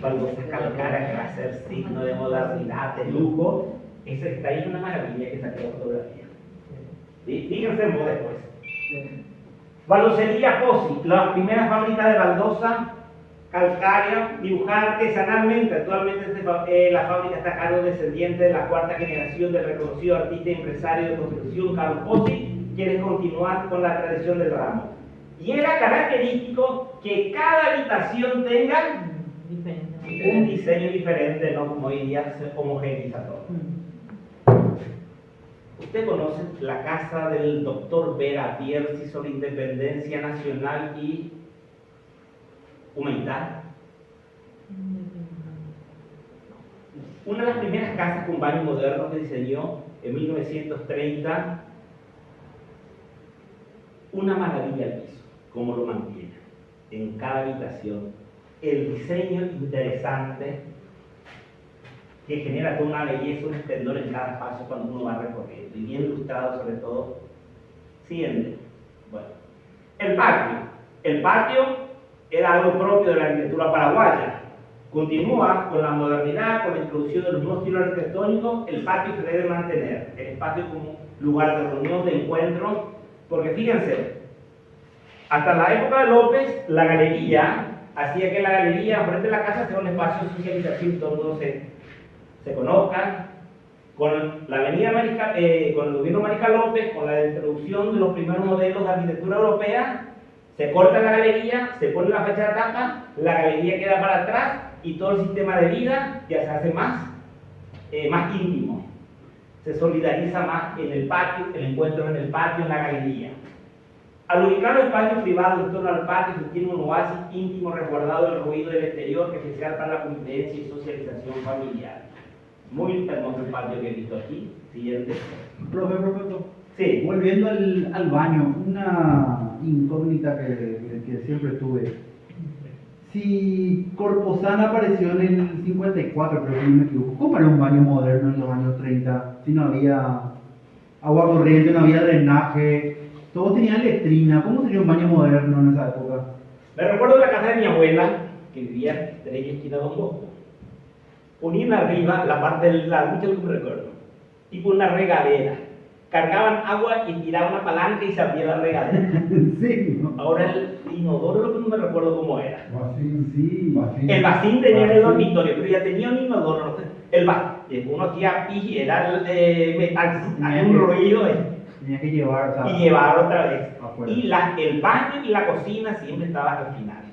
baldosas calcáreas que va a ser signo de modernidad, de lujo. Esa está ahí, una maravilla que saqué la fotografía. ¿Sí? Fíjense en vos después. Baldosería Pozzi, la primera fábrica de baldosa calcárea dibujada artesanalmente. Actualmente la fábrica está a cargo descendiente de la cuarta generación del reconocido artista y empresario de construcción Carlos Pozzi, quienes continúan con la tradición del ramo. Y era característico que cada habitación tenga un diseño diferente, no como hoy día se homogeneiza todo. Usted conoce la casa del doctor Vera Piercy sobre independencia nacional y humanidad. Una de las primeras casas con baño moderno que diseñó en 1930, una maravilla al piso, como lo mantiene en cada habitación, el diseño interesante que genera toda una belleza, un esplendor en cada espacio cuando uno va recorriendo, y bien ilustrado sobre todo. Siguiente. Bueno, el patio era algo propio de la arquitectura paraguaya. Continúa con la modernidad, con la introducción de los nuevos estilos arquitectónicos. El patio se debe mantener, el espacio como lugar de reunión, de encuentro, porque fíjense, hasta la época de López, la galería hacía que la galería frente a la casa sea un espacio de socialización, todo el mundo se conozca. Con la avenida con el gobierno Mariscal López, con la introducción de los primeros modelos de arquitectura europea, se corta la galería, se pone la fachada tapa, la galería queda para atrás y todo el sistema de vida ya se hace más íntimo. Se solidariza más en el patio, el encuentro en el patio, en la galería. Al ubicar los espacios privados en torno al patio se tiene un oasis íntimo resguardado del ruido del exterior, que es especial para la convivencia y socialización familiar. Muy hermoso el patio que he visto aquí. Siguiente. Profesor, sí. Volviendo al baño, una incógnita que siempre tuve. Si Corposán apareció en el 54, pero si no me equivoco, ¿cómo era un baño moderno en los años 30? Si no había agua corriente, no había drenaje, todos tenían letrina. ¿Cómo sería un baño moderno en esa época? Me recuerdo la casa de mi abuela, que vivían entre ellos esquina Don Bosco. Ponían arriba la parte del lado, mucho que me recuerdo, tipo una regadera. Cargaban agua y tiraban una palanca y se abría la regadera. Sí, ¿no? Ahora el inodoro, lo que no me recuerdo cómo era. Sí. El vacín tenía en el dormitorio, pero ya tenía un inodoro. No sé. El vacín, uno hacía pis y era de metal, hacía un ruido Tenía que llevar, o sea, y llevar otra vez. afuera. Y el baño y la cocina siempre estaba al final.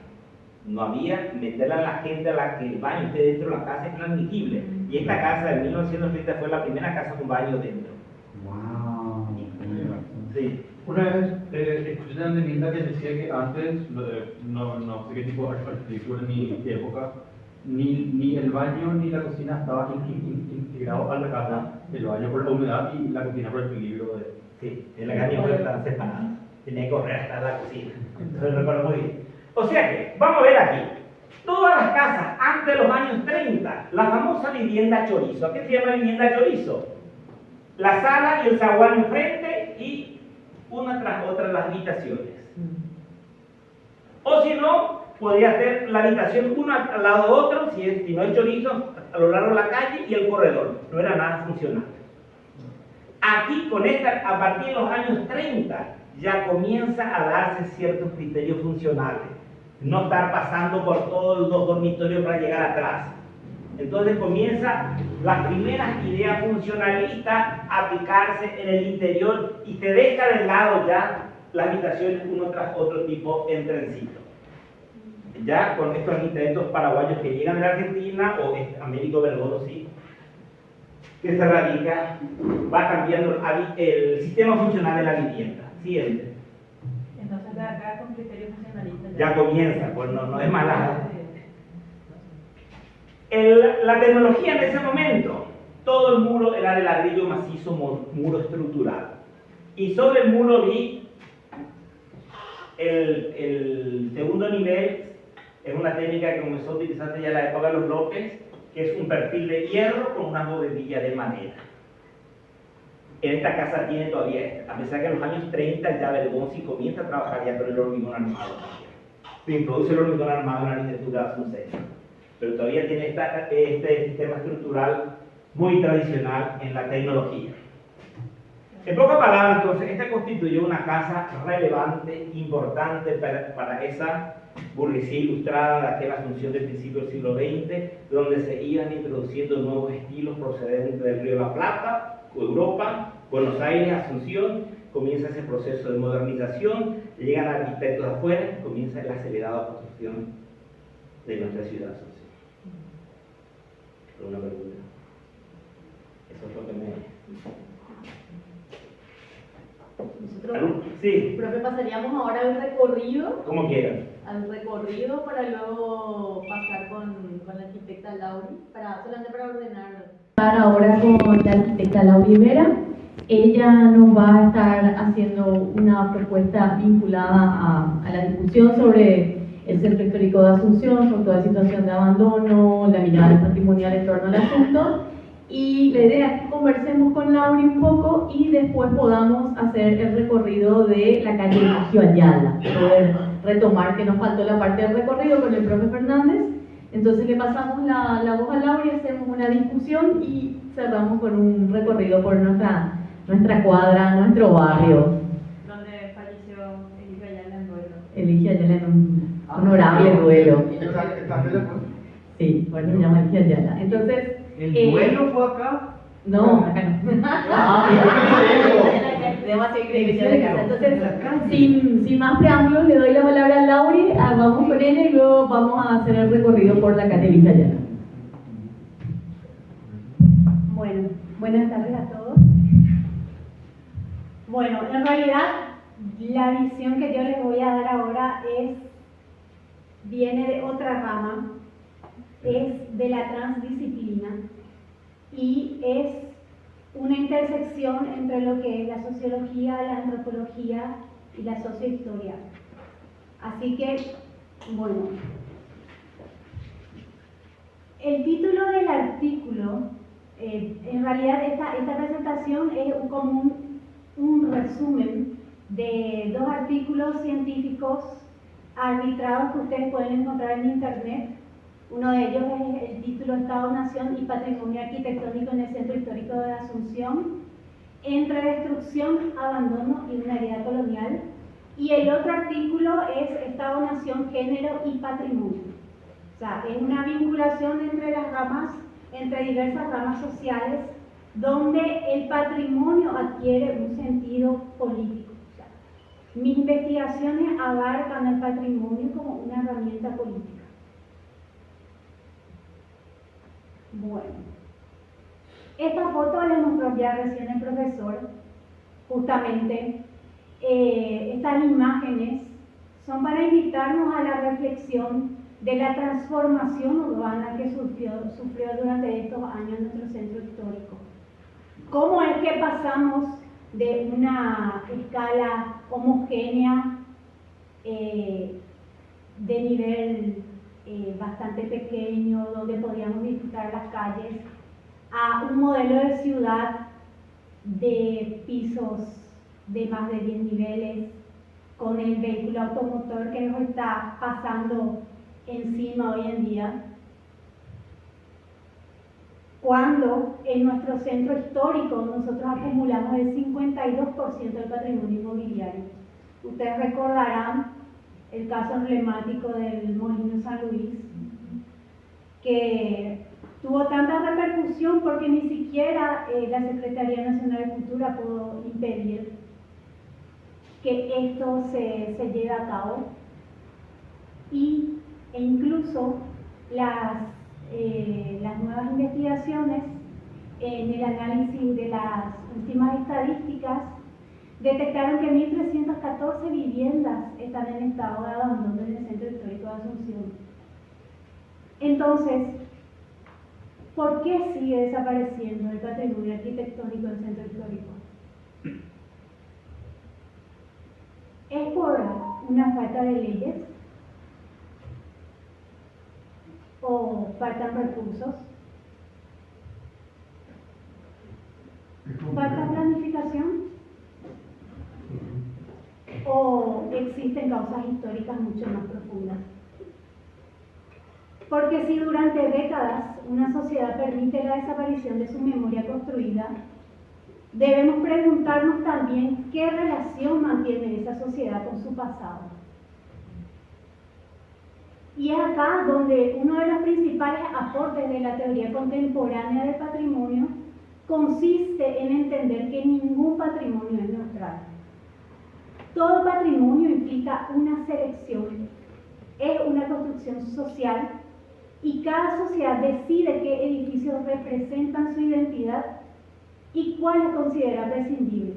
No había meterle a la gente a la que el baño esté dentro de la casa, es inadmisible. Y esta casa de 1930 fue la primera casa con baño dentro. Wow. Sí. Una vez escuché una enmienda que decía que antes, no sé qué tipo de arquitectura ni qué época, ni el baño ni la cocina estaban integrados a la casa, el baño por la humedad y la cocina por el peligro de... Sí, en la calle pues estaban separadas. Tenía que correr hasta la cocina. Entonces recuerdo muy bien. O sea que, vamos a ver aquí. Todas las casas antes de los años 30, la famosa vivienda chorizo. ¿A qué se llama vivienda chorizo? La sala y el zaguán enfrente y una tras otra las habitaciones. O si no, podría ser la habitación una al lado de otro, si no hay chorizo, a lo largo de la calle y el corredor. No era nada funcional. Aquí, a partir de los años 30, ya comienza a darse ciertos criterios funcionales. No estar pasando por todos los dormitorios para llegar atrás. Entonces comienza las primeras ideas funcionalistas a aplicarse en el interior y te deja de lado ya las habitaciones uno tras otro tipo en trencito. Ya con estos arquitectos paraguayos que llegan de la Argentina o Américo Bergolossi, que se radica, va cambiando el sistema funcional de la vivienda. Siguiente. Entonces de acá con criterios funcionalistas. Ya comienza, pues no es mala. La tecnología en ese momento, todo el muro era de ladrillo macizo, muro estructural. Y sobre el muro vi el segundo nivel, es una técnica que comenzó a utilizarse ya en la época de los López, que es un perfil de hierro con una bovedilla de madera. En esta casa tiene todavía, a pesar que en los años 30 ya Bergonzi comienza a trabajar ya con el hormigón armado. Se introduce el hormigón armado en la arquitectura de Asunción, pero todavía tiene este sistema estructural muy tradicional en la tecnología. En pocas palabras, entonces, esta constituyó una casa relevante, importante para esa burguesía ilustrada de aquella Asunción del principio del siglo XX, donde se iban introduciendo nuevos estilos procedentes del Río de la Plata, Europa, Buenos Aires, Asunción. Comienza ese proceso de modernización, llegan arquitectos de afuera, comienza la acelerada construcción de nuestra ciudad de Asunción. ¿Alguna pregunta? Eso es lo que me... Nosotros, Sí, profe, pasaríamos ahora al recorrido, como quieran. para luego pasar con la arquitecta Lauri, solamente para ordenar. Ahora con la arquitecta Lauri Vera. Ella nos va a estar haciendo una propuesta vinculada a la discusión sobre el centro histórico de Asunción, sobre toda situación de abandono, la mirada patrimonial en torno al asunto. Y la idea es que conversemos con Lauri un poco y después podamos hacer el recorrido de la calle Eligio Ayala, poder retomar que nos faltó la parte del recorrido con el profe Fernández. Entonces le pasamos la voz a Lauri, hacemos una discusión y cerramos con un recorrido por nuestra cuadra, nuestro barrio. Donde falleció Eligio Ayala en duelo. Eligio Ayala en un honorable duelo. Sí, bueno, se llama Eligio Ayala. Entonces, ¿El duelo fue acá? no, acá no. Ah, Demasiado increíble de casa. Entonces, sin más preámbulos, le doy la palabra a Lauri, vamos con ella y luego vamos a hacer el recorrido por la calle Eligio Ayala. Bueno, buenas tardes a todos. Bueno, en realidad la visión que yo les voy a dar ahora viene de otra rama, es de la transdisciplina y es una intersección entre lo que es la sociología, la antropología y la sociohistoria. Así que, bueno, el título del artículo, en realidad esta presentación es como un resumen de dos artículos científicos arbitrados que ustedes pueden encontrar en internet. Uno de ellos es el título Estado-Nación y Patrimonio Arquitectónico en el Centro Histórico de Asunción, entre destrucción, abandono y una herida colonial. Y el otro artículo es Estado-Nación, Género y Patrimonio. O sea, es una vinculación entre las ramas, entre diversas ramas sociales, donde el patrimonio adquiere un sentido político. O sea, mis investigaciones abarcan el patrimonio como una herramienta política. Bueno, esta foto la mostró ya recién el profesor. Justamente estas imágenes son para invitarnos a la reflexión de la transformación urbana que sufrió durante estos años nuestro centro histórico. ¿Cómo es que pasamos de una escala homogénea de nivel bastante pequeño, donde podíamos disfrutar las calles, a un modelo de ciudad de pisos de más de 10 niveles, con el vehículo automotor que nos está pasando encima hoy en día? Cuando en nuestro centro histórico nosotros acumulamos el 52% del patrimonio inmobiliario. Ustedes recordarán el caso emblemático del Molino San Luis, que tuvo tanta repercusión porque ni siquiera la Secretaría Nacional de Cultura pudo impedir que esto se lleve a cabo, e incluso las nuevas investigaciones en el análisis de las últimas estadísticas detectaron que 1.314 viviendas están en estado de abandono en el Centro Histórico de Asunción. Entonces, ¿por qué sigue desapareciendo el patrimonio arquitectónico del Centro Histórico? ¿Es por una falta de leyes? ¿O faltan recursos? ¿Falta planificación? ¿O existen causas históricas mucho más profundas? Porque si durante décadas una sociedad permite la desaparición de su memoria construida, debemos preguntarnos también qué relación mantiene esa sociedad con su pasado. Y es acá donde uno de los principales aportes de la teoría contemporánea del patrimonio consiste en entender que ningún patrimonio es neutral. Todo patrimonio implica una selección, es una construcción social, y cada sociedad decide qué edificios representan su identidad y cuáles considera prescindibles.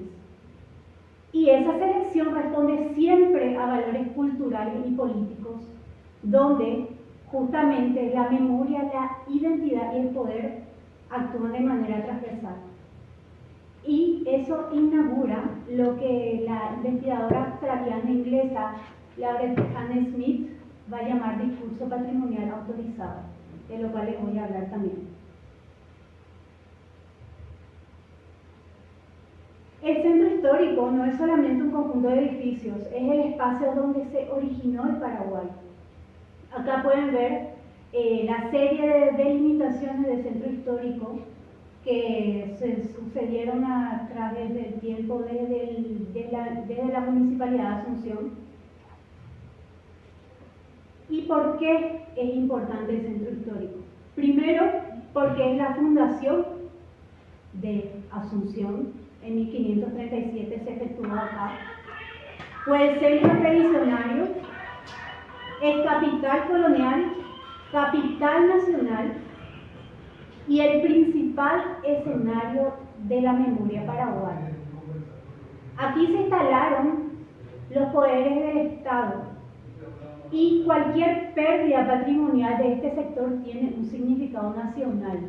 Y esa selección responde siempre a valores culturales y políticos, donde justamente la memoria, la identidad y el poder actúan de manera transversal. Y eso inaugura lo que la investigadora australiana inglesa Laurette Anne Smith va a llamar discurso patrimonial autorizado, de lo cual les voy a hablar también. El centro histórico no es solamente un conjunto de edificios, es el espacio donde se originó el Paraguay. Acá pueden ver la serie de delimitaciones del centro histórico que se sucedieron a través del tiempo desde la Municipalidad de Asunción. ¿Y por qué es importante el centro histórico? Primero, porque es la fundación de Asunción. En 1537 se efectuó acá. Fue el centro revisionario, es capital colonial, capital nacional y el principal escenario de la memoria paraguaya. Aquí se instalaron los poderes del Estado y cualquier pérdida patrimonial de este sector tiene un significado nacional.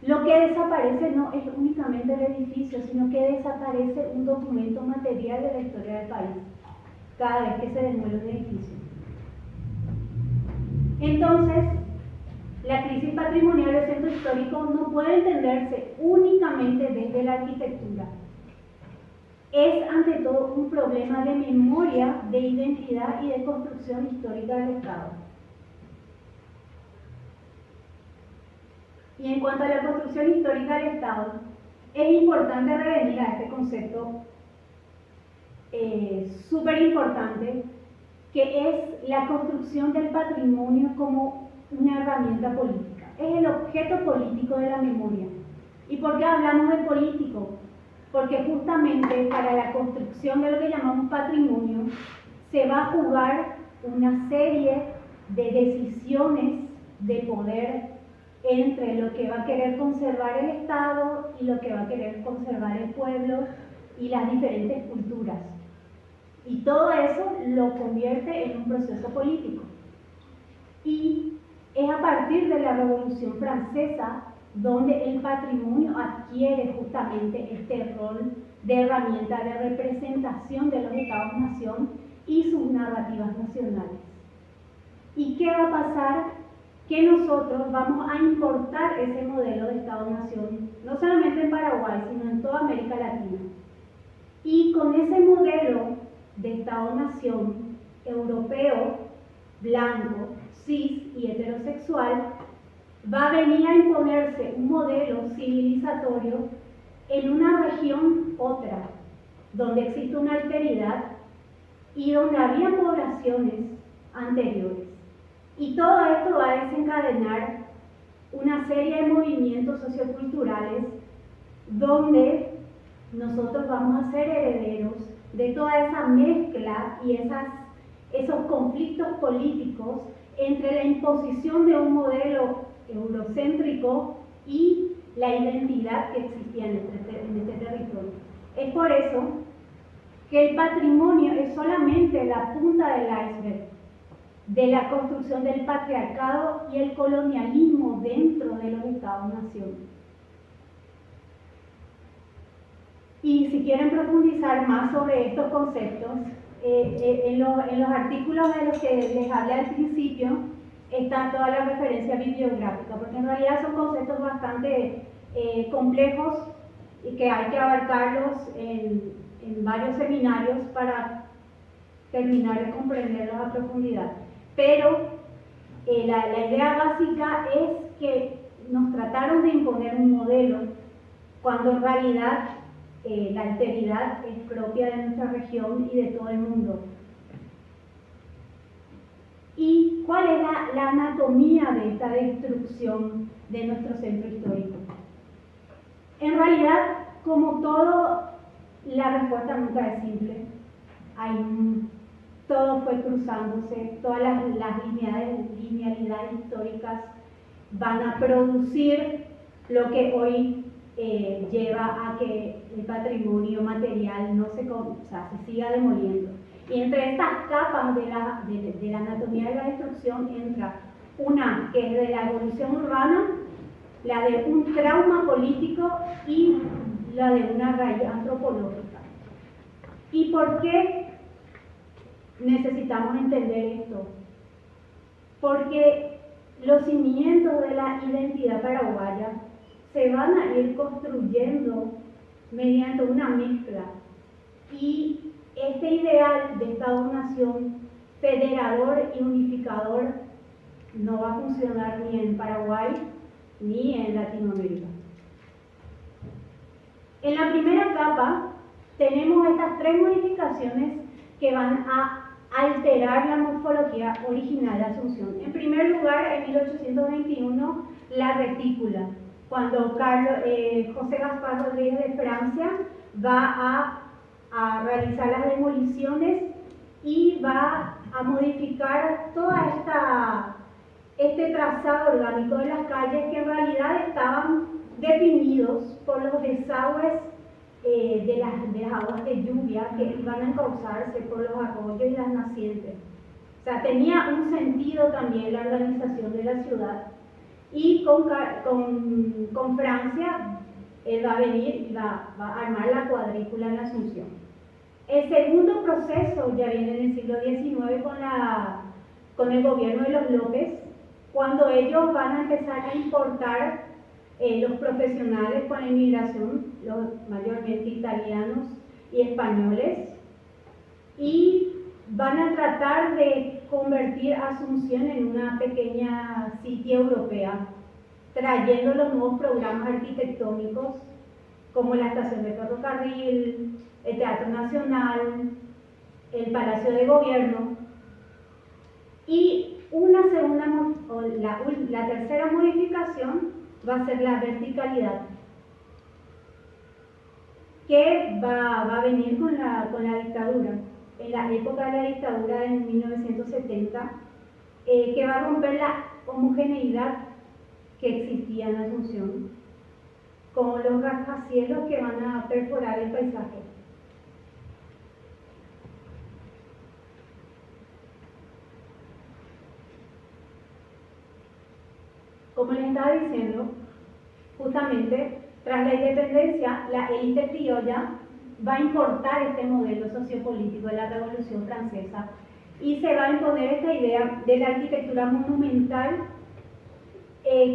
Lo que desaparece no es únicamente el edificio, sino que desaparece un documento material de la historia del país cada vez que se demuele un edificio. Entonces, la crisis patrimonial del centro histórico no puede entenderse únicamente desde la arquitectura. es ante todo un problema de memoria, de identidad y de construcción histórica del Estado. Y en cuanto a la construcción histórica del Estado, es importante revenir a este concepto súper importante, que es la construcción del patrimonio como una herramienta política. Es el objeto político de la memoria. ¿Y por qué hablamos de político? Porque justamente para la construcción de lo que llamamos patrimonio se va a jugar una serie de decisiones de poder entre lo que va a querer conservar el Estado y lo que va a querer conservar el pueblo y las diferentes culturas. Y todo eso lo convierte en un proceso político. Y es a partir de la Revolución Francesa donde el patrimonio adquiere justamente este rol de herramienta de representación de los Estados-nación y sus narrativas nacionales. ¿Y qué va a pasar? Que nosotros vamos a importar ese modelo de Estado-nación, no solamente en Paraguay, sino en toda América Latina. Y con ese modelo de Estado-nación europeo, blanco, cis y heterosexual, va a venir a imponerse un modelo civilizatorio en una región otra, donde existe una alteridad y donde había poblaciones anteriores. Y todo esto va a desencadenar una serie de movimientos socioculturales donde nosotros vamos a ser herederos de toda esa mezcla y esos conflictos políticos entre la imposición de un modelo eurocéntrico y la identidad que existía en este territorio. Es por eso que el patrimonio es solamente la punta del iceberg de la construcción del patriarcado y el colonialismo dentro de los Estados-nación. Y si quieren profundizar más sobre estos conceptos, en los artículos de los que les hablé al principio está toda la referencia bibliográfica, porque en realidad son conceptos bastante complejos y que hay que abarcarlos en varios seminarios para terminar de comprenderlos a profundidad. Pero la idea básica es que nos trataron de imponer un modelo cuando en realidad la alteridad es propia de nuestra región y de todo el mundo. ¿Y cuál es la anatomía de esta destrucción de nuestro centro histórico? En realidad, como todo, la respuesta nunca es simple. Todo fue cruzándose, todas las linealidades históricas van a producir lo que hoy lleva a que el patrimonio material no se siga demoliendo. Y entre estas capas de la anatomía de la destrucción entra una que es de la evolución urbana, la de un trauma político y la de una raíz antropológica. ¿Y por qué necesitamos entender esto? Porque los cimientos de la identidad paraguaya se van a ir construyendo mediante una mezcla, y este ideal de Estado-nación federador y unificador no va a funcionar ni en Paraguay ni en Latinoamérica. En la primera capa tenemos estas tres modificaciones que van a alterar la morfología original de Asunción. En primer lugar, en 1821, la retícula, cuando José Gaspar Rodríguez de Francia va a realizar las demoliciones y va a modificar toda este trazado orgánico de las calles, que en realidad estaban definidos por los desagües de las aguas de lluvia que iban a encauzarse por los arroyos y las nacientes. O sea, tenía un sentido también la organización de la ciudad. Y con Francia, él va a venir y va a armar la cuadrícula en Asunción. El segundo proceso ya viene en el siglo XIX con el gobierno de los López, cuando ellos van a empezar a importar los profesionales con la inmigración, los mayormente italianos y españoles, y van a tratar de convertir Asunción en una pequeña City europea, trayendo los nuevos programas arquitectónicos como la estación de ferrocarril, el Teatro Nacional, el Palacio de Gobierno. Y la tercera modificación va a ser la verticalidad, que va a venir con la dictadura. En la época de la dictadura en 1970, que va a romper la homogeneidad que existía en Asunción, con los rascacielos que van a perforar el paisaje. Como les estaba diciendo, justamente tras la independencia, la élite criolla va a importar este modelo sociopolítico de la Revolución Francesa y se va a imponer esta idea de la arquitectura monumental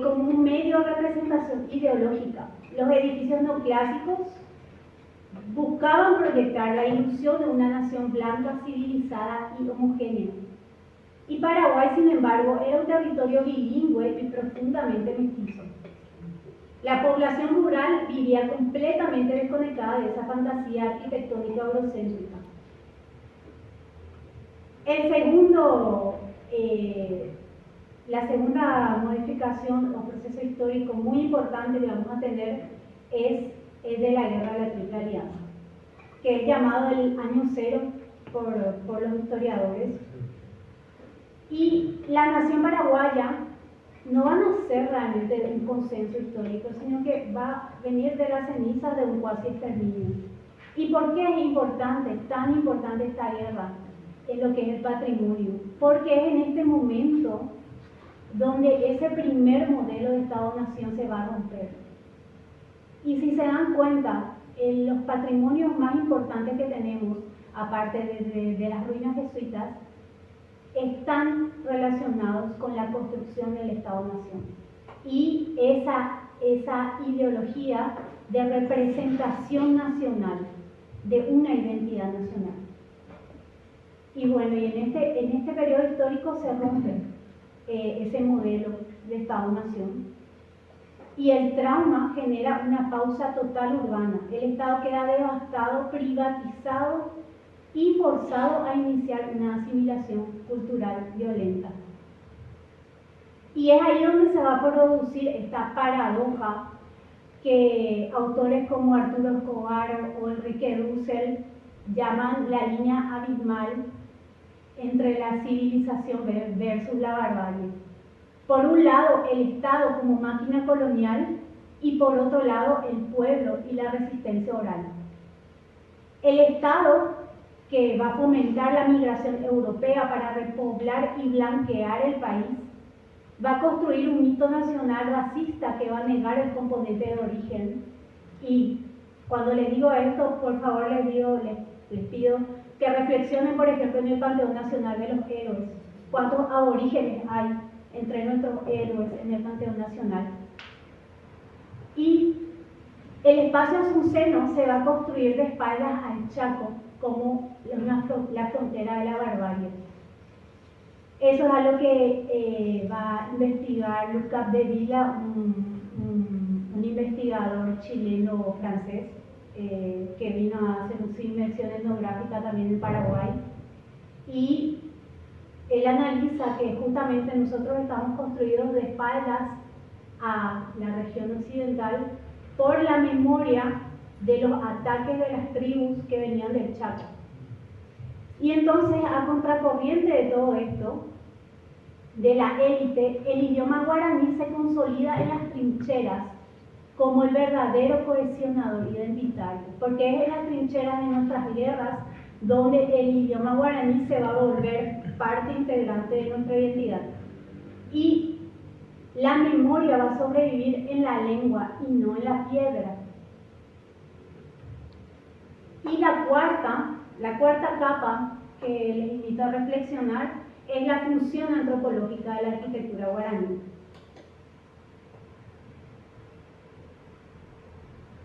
como un medio de representación ideológica. Los edificios neoclásicos buscaban proyectar la ilusión de una nación blanca, civilizada y homogénea. Y Paraguay, sin embargo, era un territorio bilingüe y profundamente mestizo. La población rural vivía completamente desconectada de esa fantasía arquitectónica eurocéntrica. La segunda modificación o proceso histórico muy importante que vamos a tener es de la Guerra de la Triple Alianza, que es llamado el año cero por los historiadores. Y la nación paraguaya no va a nacer realmente de un consenso histórico, sino que va a venir de las cenizas de un cuasi exterminio. ¿Y por qué es importante, tan importante esta guerra en lo que es el patrimonio? Porque es en este momento donde ese primer modelo de Estado-Nación se va a romper. Y si se dan cuenta, los patrimonios más importantes que tenemos, aparte de las ruinas jesuitas, están relacionados con la construcción del Estado-Nación y esa ideología de representación nacional, de una identidad nacional. Y bueno, y en este periodo histórico se rompe ese modelo de Estado-Nación y el trauma genera una pausa total urbana. El Estado queda devastado, privatizado y forzado a iniciar una asimilación cultural violenta. Y es ahí donde se va a producir esta paradoja que autores como Arturo Escobar o Enrique Dussel llaman la línea abismal entre la civilización versus la barbarie. Por un lado, el Estado como máquina colonial y por otro lado, el pueblo y la resistencia oral. El Estado, que va a fomentar la migración europea para repoblar y blanquear el país, va a construir un mito nacional racista que va a negar el componente de origen. Y cuando les digo esto, por favor les pido que reflexionen, por ejemplo, en el Panteón Nacional de los Héroes. ¿Cuántos aborígenes hay entre nuestros héroes en el Panteón Nacional? Y el espacio asunceno se va a construir de espaldas al Chaco como la frontera de la barbarie. Eso es algo que va a investigar Luc Capdevila, un investigador chileno-francés que vino a hacer su inmersión etnográfica también en Paraguay. Y él analiza que justamente nosotros estamos construidos de espaldas a la región occidental por la memoria de los ataques de las tribus que venían del Chaco. Y entonces, a contracorriente de todo esto, de la élite, el idioma guaraní se consolida en las trincheras como el verdadero cohesionador identitario, porque es en las trincheras de nuestras guerras donde el idioma guaraní se va a volver parte integrante de nuestra identidad. Y la memoria va a sobrevivir en la lengua y no en la piedra. Y la cuarta capa que les invito a reflexionar es la función antropológica de la arquitectura guaraní.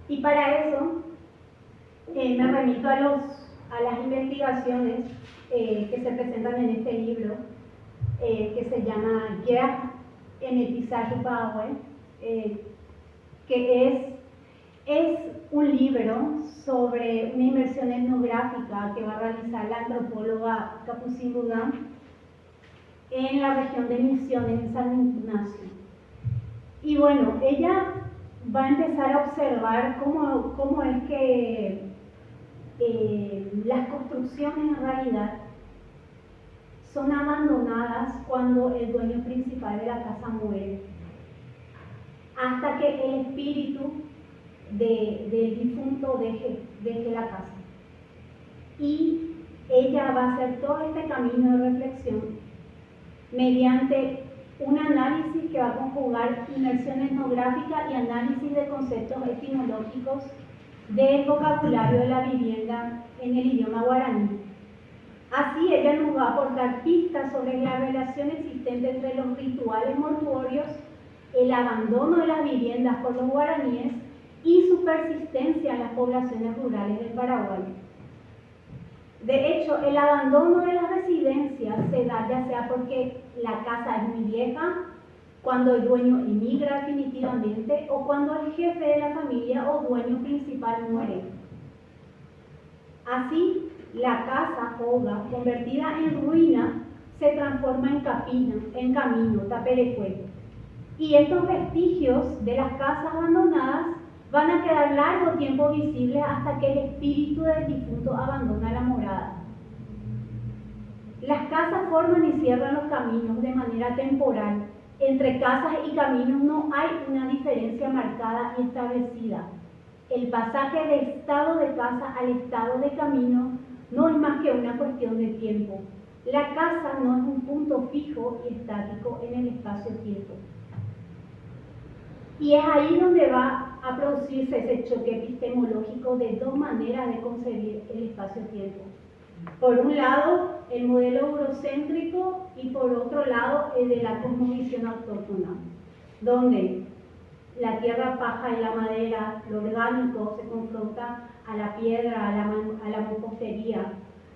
Y para eso me remito a las investigaciones que se presentan en este libro, que se llama Guerre en el Paysage Paraguay, que es un libro sobre una inversión etnográfica que va a realizar la antropóloga Capucine Boudin en la región de Misiones, en San Ignacio. Y bueno, ella va a empezar a observar cómo es que las construcciones en realidad son abandonadas cuando el dueño principal de la casa muere, hasta que el espíritu del difunto deje la casa. Y ella va a hacer todo este camino de reflexión mediante un análisis que va a conjugar inmersión etnográfica y análisis de conceptos etimológicos del vocabulario de la vivienda en el idioma guaraní. Así ella nos va a aportar pistas sobre la relación existente entre los rituales mortuorios, el abandono de las viviendas por los guaraníes y su persistencia en las poblaciones rurales del Paraguay. De hecho, el abandono de las residencias se da ya sea porque la casa es muy vieja, cuando el dueño emigra definitivamente o cuando el jefe de la familia o dueño principal muere. Así, la casa hoga, convertida en ruina, se transforma en camino, taperecueto. Y estos vestigios de las casas abandonadas van a quedar largo tiempo visibles hasta que el espíritu del difunto abandona la morada. Las casas forman y cierran los caminos de manera temporal. Entre casas y caminos no hay una diferencia marcada y establecida. El pasaje del estado de casa al estado de camino no es más que una cuestión de tiempo. La casa no es un punto fijo y estático en el espacio-tiempo. Y es ahí donde va a producirse ese choque epistemológico de dos maneras de concebir el espacio-tiempo. Por un lado, el modelo eurocéntrico y por otro lado, el de la cosmovisión autóctona, donde la tierra, paja y la madera, lo orgánico, se confronta a la piedra, a la mampostería,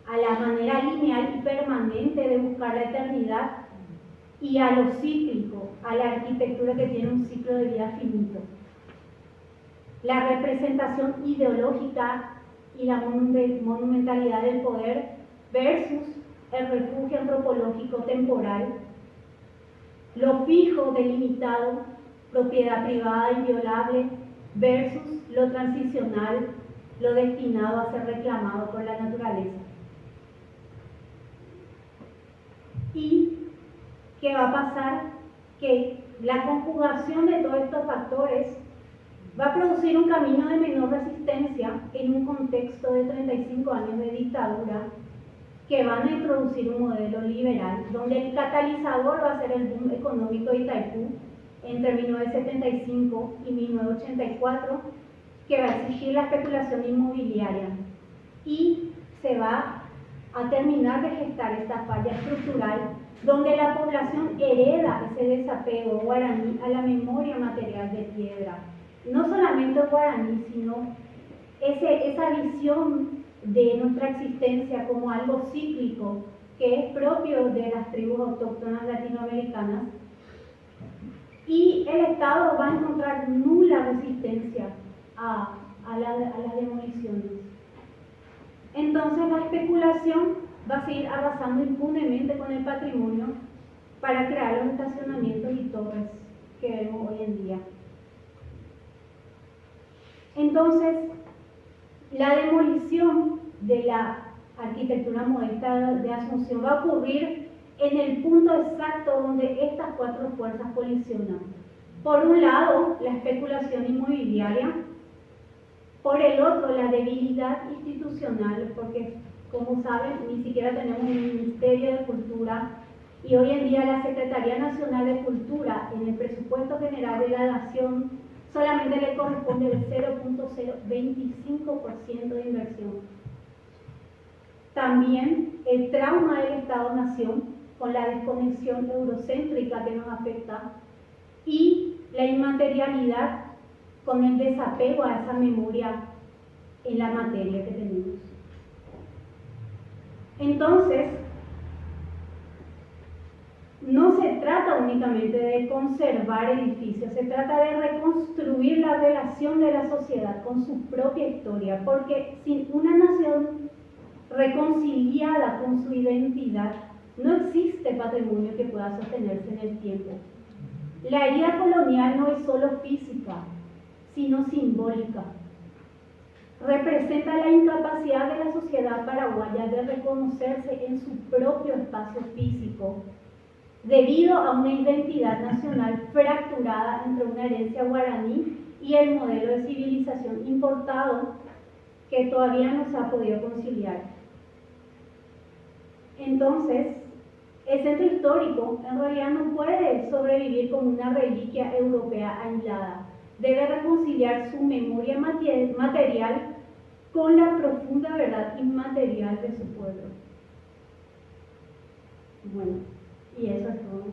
a la manera lineal y permanente de buscar la eternidad y a lo cíclico, a la arquitectura que tiene un ciclo de vida finito. La representación ideológica y la monumentalidad del poder versus el refugio antropológico temporal, lo fijo, delimitado, propiedad privada inviolable versus lo transicional, lo destinado a ser reclamado por la naturaleza. ¿Y qué va a pasar? Que la conjugación de todos estos factores va a producir un camino de menor resistencia en un contexto de 35 años de dictadura que van a introducir un modelo liberal, donde el catalizador va a ser el boom económico de Itaipú entre 1975 y 1984, que va a exigir la especulación inmobiliaria y se va a terminar de gestar esta falla estructural donde la población hereda ese desapego guaraní a la memoria material de piedra. No solamente guaraní, sino esa visión de nuestra existencia como algo cíclico que es propio de las tribus autóctonas latinoamericanas. Y el Estado va a encontrar nula resistencia a las demoliciones. Entonces la especulación va a seguir arrasando impunemente con el patrimonio para crear los estacionamientos y torres que vemos hoy en día. Entonces, la demolición de la arquitectura modesta de Asunción va a ocurrir en el punto exacto donde estas cuatro fuerzas colisionan. Por un lado, la especulación inmobiliaria, por el otro, la debilidad institucional, porque, como saben, ni siquiera tenemos un Ministerio de Cultura y hoy en día la Secretaría Nacional de Cultura en el presupuesto general de la Nación solamente le corresponde el 0.025% de inversión. También el trauma del Estado-Nación con la desconexión eurocéntrica que nos afecta y la inmaterialidad con el desapego a esa memoria en la materia que tenemos. Entonces, no se trata únicamente de conservar edificios, se trata de reconstruir la relación de la sociedad con su propia historia, porque sin una nación reconciliada con su identidad, no existe patrimonio que pueda sostenerse en el tiempo. La herida colonial no es solo física, sino simbólica. Representa la incapacidad de la sociedad paraguaya de reconocerse en su propio espacio físico, debido a una identidad nacional fracturada entre una herencia guaraní y el modelo de civilización importado que todavía no se ha podido conciliar. Entonces, el centro histórico en realidad no puede sobrevivir como una reliquia europea aislada. Debe reconciliar su memoria material con la profunda verdad inmaterial de su pueblo. Bueno, y eso es todo.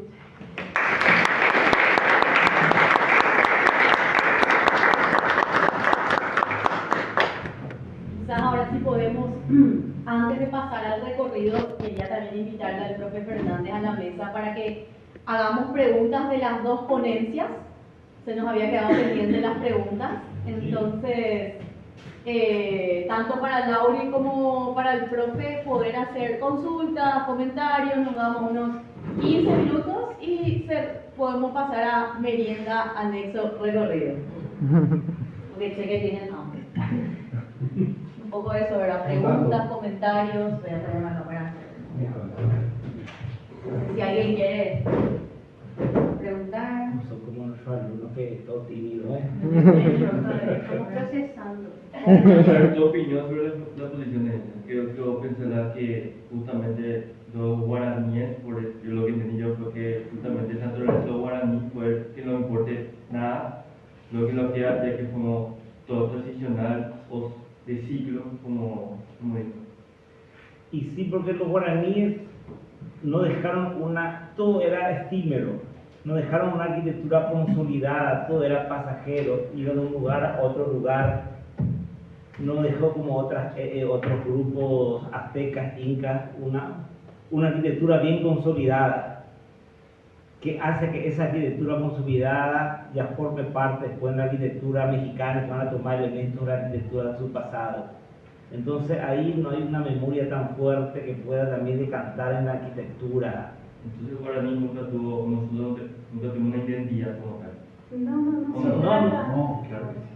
Quizás ahora sí podemos, antes de pasar al recorrido, quería también invitarle al profe Fernández a la mesa para que hagamos preguntas de las dos ponencias. Se nos había quedado pendientes las preguntas, entonces tanto para Lauri como para el profe poder hacer consultas, comentarios, nos damos unos 15 minutos y podemos pasar a merienda anexo recorrido. Porque sé que tienen hambre. Un poco de eso, ¿verdad? Preguntas, comentarios. Voy a traer una cámara. Si alguien quiere preguntar. No son como nuestros alumnos que es todo tímido, Estamos procesando. Tu opinión sobre la posición de ella. Creo que vos pensarás que justamente los guaraníes, por lo que entendí yo, fue que justamente el naturalizó guaraní fue que no importe nada, lo que lo que hace que como todo transicional o de siglo, como dijo. Y sí, porque los guaraníes no dejaron todo era efímero, no dejaron una arquitectura consolidada, todo era pasajero, iba de un lugar a otro lugar, no dejó como otros grupos aztecas, incas, una arquitectura bien consolidada, que hace que esa arquitectura consolidada ya forme parte después de la arquitectura mexicana, que van a tomar elementos de la arquitectura de su pasado. Entonces ahí no hay una memoria tan fuerte que pueda también decantar en la arquitectura. Entonces el guaraní nunca tuvo una identidad como tal. No, claro que sí.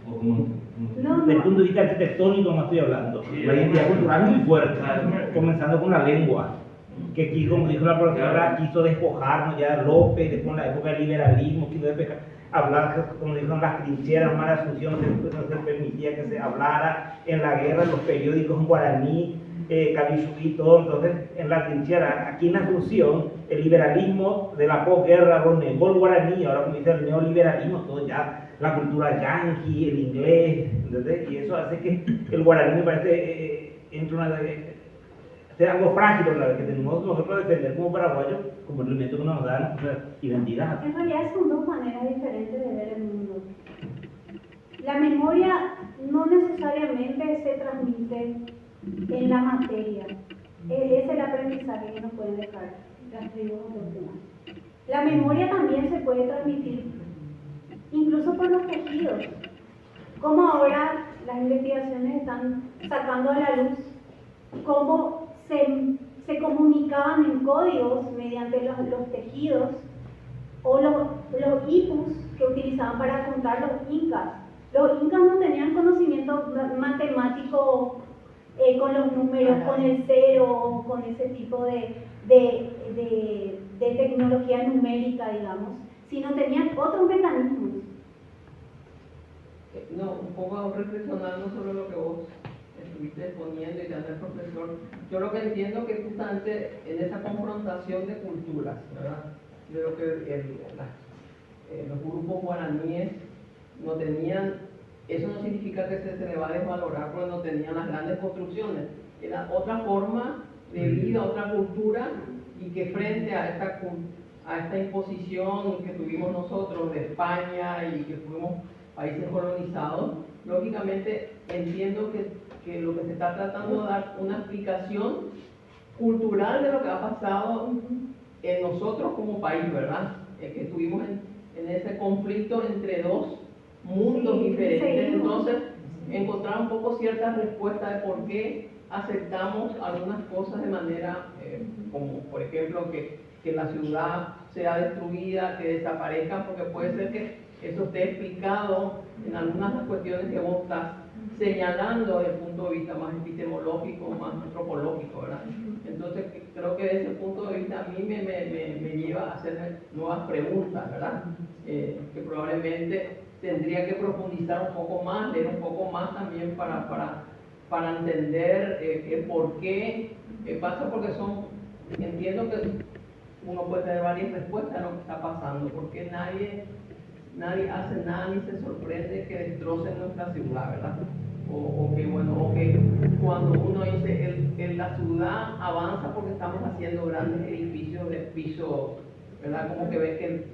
Desde el punto de vista arquitectónico no estoy hablando. La identidad cultural es muy fuerte, comenzando con la lengua, que aquí, como dijo la profesora, quiso despojarnos ya López, después en la época del liberalismo, quiso hablar, como dijo, en las trincheras, Mara Asunción, no se permitía que se hablara, en la guerra, en los periódicos en guaraní, Cabizuí, todo. Entonces en la trinchera, aquí en Asunción, el liberalismo de la posguerra lo negó el guaraní, ahora como dice el neoliberalismo, todo ya, la cultura yanqui, el inglés, ¿entendés? Y eso hace que el guaraní me parece entre una algo frágil, la que tenemos nosotros defender como paraguayos, como elemento que nos da nuestra identidad. En realidad son dos maneras diferentes de ver el mundo. La memoria no necesariamente se transmite en la materia. Es el aprendizaje que nos pueden dejar las tribus autóctonas. La memoria también se puede transmitir incluso por los tejidos. Como ahora las investigaciones están sacando a la luz cómo se comunicaban en códigos mediante los tejidos o los hipus que utilizaban para contar los incas. Los incas no tenían conocimiento matemático con los números, con el cero, con ese tipo de tecnología numérica, digamos, sino tenían otros mecanismos. No, un poco reflexionando sobre lo que vos estuviste exponiendo y también el profesor, yo lo que entiendo que justamente en esa confrontación de culturas, ¿verdad? De lo que los grupos guaraníes no tenían, eso no significa que se le va a desvalorar porque no tenían las grandes construcciones, era otra forma de vida, otra cultura, y que frente a esta imposición que tuvimos nosotros de España y que fuimos países colonizados, lógicamente entiendo que lo que se está tratando de dar una explicación cultural de lo que ha pasado en nosotros como país, ¿verdad? Que estuvimos en ese conflicto entre dos mundos Sí, diferentes, seguimos. entonces encontrar un poco cierta respuesta de por qué aceptamos algunas cosas de manera, como por ejemplo que la ciudad sea destruida, que desaparezcan, porque puede ser que eso esté explicado en algunas de las cuestiones que vos estás señalando desde el punto de vista más epistemológico, más antropológico, ¿verdad? Entonces creo que desde ese punto de vista a mí me lleva a hacer nuevas preguntas, ¿verdad? Que probablemente tendría que profundizar un poco más, leer un poco más también para entender el por qué pasa, porque entiendo que uno puede tener varias respuestas a lo que está pasando, porque nadie hace nada ni se sorprende que destrocen nuestra ciudad, ¿verdad? O que cuando uno dice la ciudad avanza porque estamos haciendo grandes edificios de piso, ¿verdad? Como que ves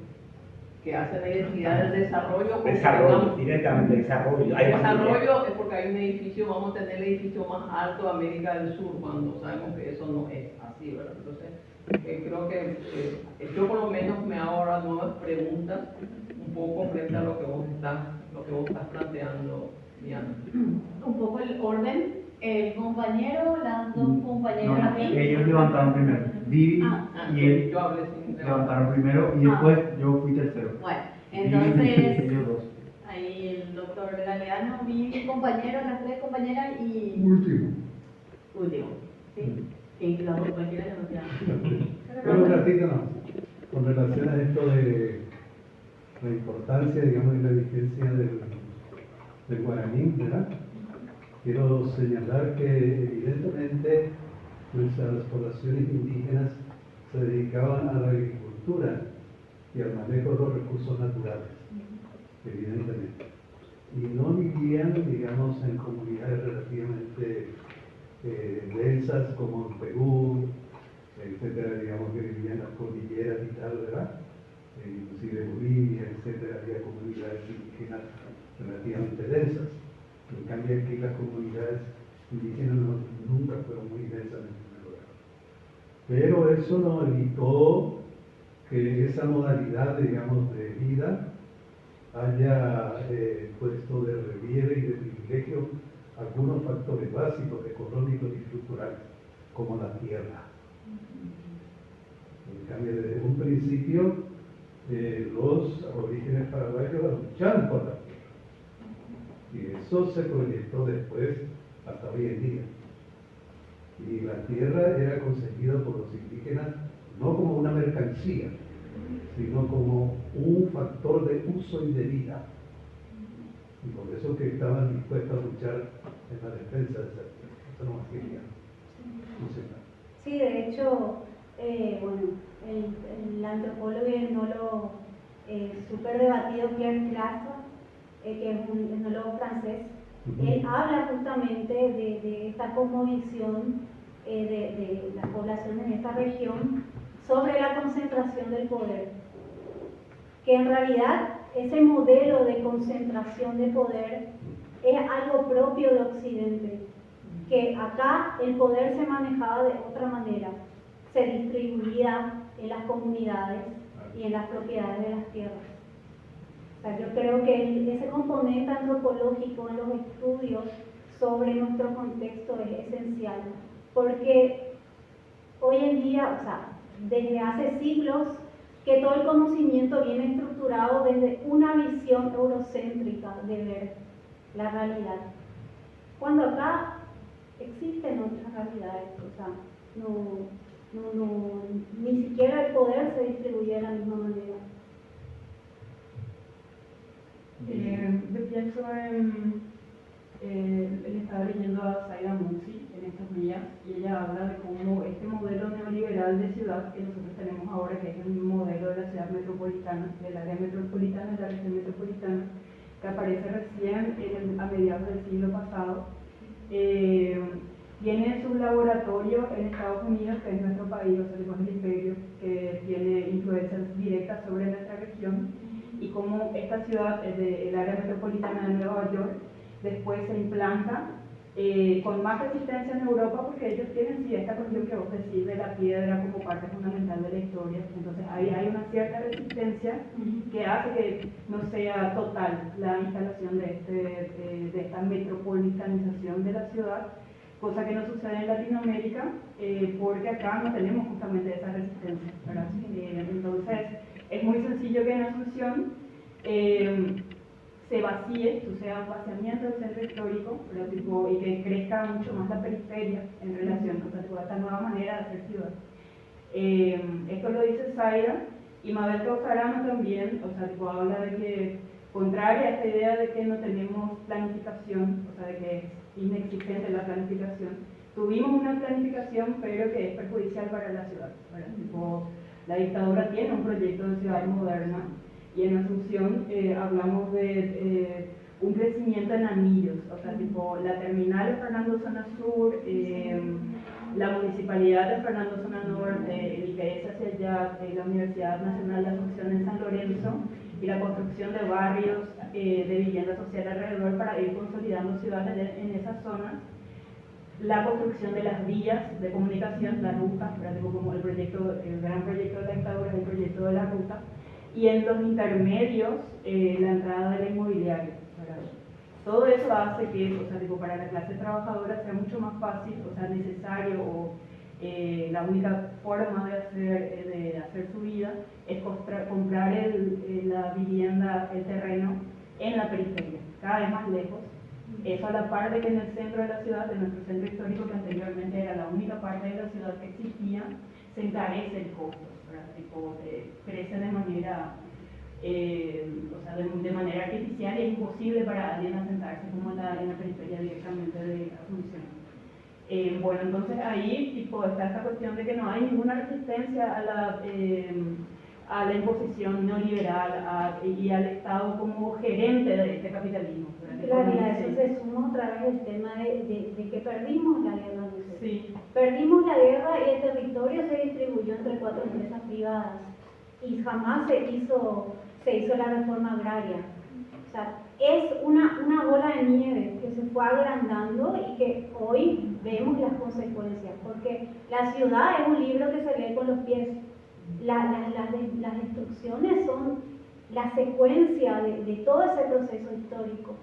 que hace la identidad del desarrollo. Desarrollo, directamente desarrollo. Hay más desarrollo es porque hay un edificio, vamos a tener el edificio más alto de América del Sur, cuando sabemos que eso no es así, ¿verdad? Entonces, creo que yo por lo menos me hago ahora nuevas preguntas un poco frente a lo que vos estás planteando, Diana. Un poco el orden, el compañero, las dos compañeras No, aquí. ellos levantaron primero. Vivi y él Yo hablé sin levantaron primero y después yo fui tercero. Bueno, Vivi, entonces, ellos dos. ahí el doctor Galeano, mi compañero, las tres compañeras y Último. último. ¿Sí? Y las dos compañeras ya no quedan. Pero un ratito no. Con relación a esto de la importancia, digamos, y la vigencia del guaraní, ¿verdad? Quiero señalar que evidentemente nuestras poblaciones indígenas se dedicaban a la agricultura y al manejo de los recursos naturales, evidentemente. Y no vivían, digamos, en comunidades relativamente densas como en Perú, etcétera, digamos, que vivían en las cordilleras y tal, ¿verdad? Inclusive Bolivia, etcétera, había comunidades indígenas relativamente densas. En cambio aquí las comunidades indígenas nunca fueron muy densas en primer lugar. Pero eso no evitó que esa modalidad, digamos, de vida haya puesto de relieve y de privilegio algunos factores básicos, económicos y estructurales, como la tierra. En cambio, desde un principio, los aborígenes paraguayos lucharon por la tierra. Y eso se proyectó después hasta hoy en día. Y la tierra era concebida por los indígenas no como una mercancía, sino como un factor de uso y de vida. Y por eso que estaban dispuestos a luchar en la defensa de esa tierra. Eso no más quería. No sé nada. Sí, de hecho, bueno, el antropólogo y etnólogo súper debatido Pierre Clastre, que es un etnólogo francés, él habla justamente de esta cosmovisión de las poblaciones en esta región sobre la concentración del poder, que en realidad ese modelo de concentración de poder es algo propio de Occidente, que acá el poder se manejaba de otra manera, se distribuía en las comunidades y en las propiedades de las tierras. O sea, yo creo que ese componente antropológico en los estudios sobre nuestro contexto es esencial, porque hoy en día, o sea, desde hace siglos, que todo el conocimiento viene estructurado desde una visión eurocéntrica de ver la realidad. Cuando acá existen otras realidades, o sea, ni siquiera el poder se distribuye de la misma manera. Yo pienso él estaba leyendo a Zaida Muxi en estos días y ella habla de cómo este modelo neoliberal de ciudad que nosotros tenemos ahora, que es el modelo de la ciudad metropolitana, del área metropolitana, de la región metropolitana, que aparece recién a mediados del siglo pasado, tiene su laboratorio en Estados Unidos, que es nuestro país, o sea, el imperio, que tiene influencias directas sobre nuestra región, y como esta ciudad, el área metropolitana de Nueva York, después se implanta con más resistencia en Europa, porque ellos tienen sí esta cuestión que vos decís de la piedra como parte fundamental de la historia. Entonces ahí hay una cierta resistencia que hace que no sea total la instalación de esta metropolitanización de la ciudad, cosa que no sucede en Latinoamérica, porque acá no tenemos justamente esa resistencia, ¿verdad? Entonces es muy sencillo que en Asunción se vacíe, o sea, un vaciamiento del centro histórico, ¿verdad? Tipo, y que crezca mucho más la periferia en relación, o sea, tipo, a esta nueva manera de hacer ciudad. Esto lo dice Zaira, y Mabel Causarano también, o sea, tipo, habla de que, contraria a esta idea de que no tenemos planificación, o sea, de que es inexistente la planificación, tuvimos una planificación, pero que es perjudicial para la ciudad, ¿verdad? Tipo, la dictadura tiene un proyecto de ciudad moderna, y en Asunción hablamos de un crecimiento en anillos, o sea, tipo la terminal de Fernando Zona Sur, la municipalidad de Fernando Zona Norte, el IPS hacia allá, la Universidad Nacional de Asunción en San Lorenzo, y la construcción de barrios de vivienda social alrededor para ir consolidando ciudades en esas zonas, la construcción de las vías de comunicación, la ruta, como el gran proyecto de la dictadura, el proyecto de la ruta, y en los intermedios la entrada de la inmobiliaria. Todo eso hace que, o sea, para la clase trabajadora sea mucho más fácil, o sea, necesario, o la única forma de hacer su vida es comprar la vivienda, el terreno en la periferia, cada vez más lejos. Eso a la par de que en el centro de la ciudad, de nuestro centro histórico, que anteriormente era la única parte de la ciudad que existía, se encarece el costo, ¿verdad? Tipo, crece de manera, o sea, de manera artificial, y es imposible para alguien asentarse como en la periferia directamente de Asunción. Bueno, entonces ahí tipo, está esta cuestión de que no hay ninguna resistencia a la imposición neoliberal y al Estado como gerente de este capitalismo. Claro, y a eso se suma otra vez el tema de que perdimos la guerra. Sí. Perdimos la guerra y el territorio se distribuyó entre 4 empresas privadas y jamás se hizo la reforma agraria. O sea, es una bola de nieve que se fue agrandando y que hoy vemos las consecuencias, porque la ciudad es un libro que se lee con los pies. Las destrucciones son la secuencia de todo ese proceso histórico.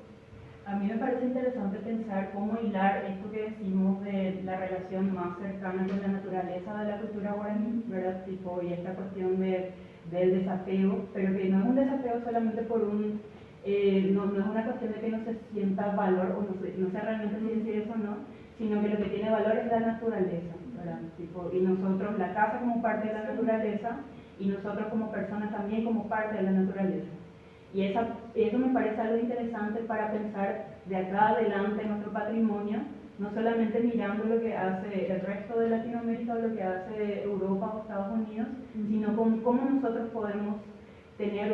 A mí me parece interesante pensar cómo hilar esto que decimos de la relación más cercana con la naturaleza de la cultura guaraní, ¿verdad? Tipo, y esta cuestión del desapego, pero que no es un desapego solamente por no es una cuestión de que no se sienta valor, o no sé realmente si decir eso o no, sino que lo que tiene valor es la naturaleza, ¿verdad? Tipo, y nosotros, la casa como parte de la naturaleza, y nosotros como personas también como parte de la naturaleza. Y eso me parece algo interesante para pensar de acá adelante en nuestro patrimonio, no solamente mirando lo que hace el resto de Latinoamérica o lo que hace Europa o Estados Unidos, sino cómo nosotros podemos tener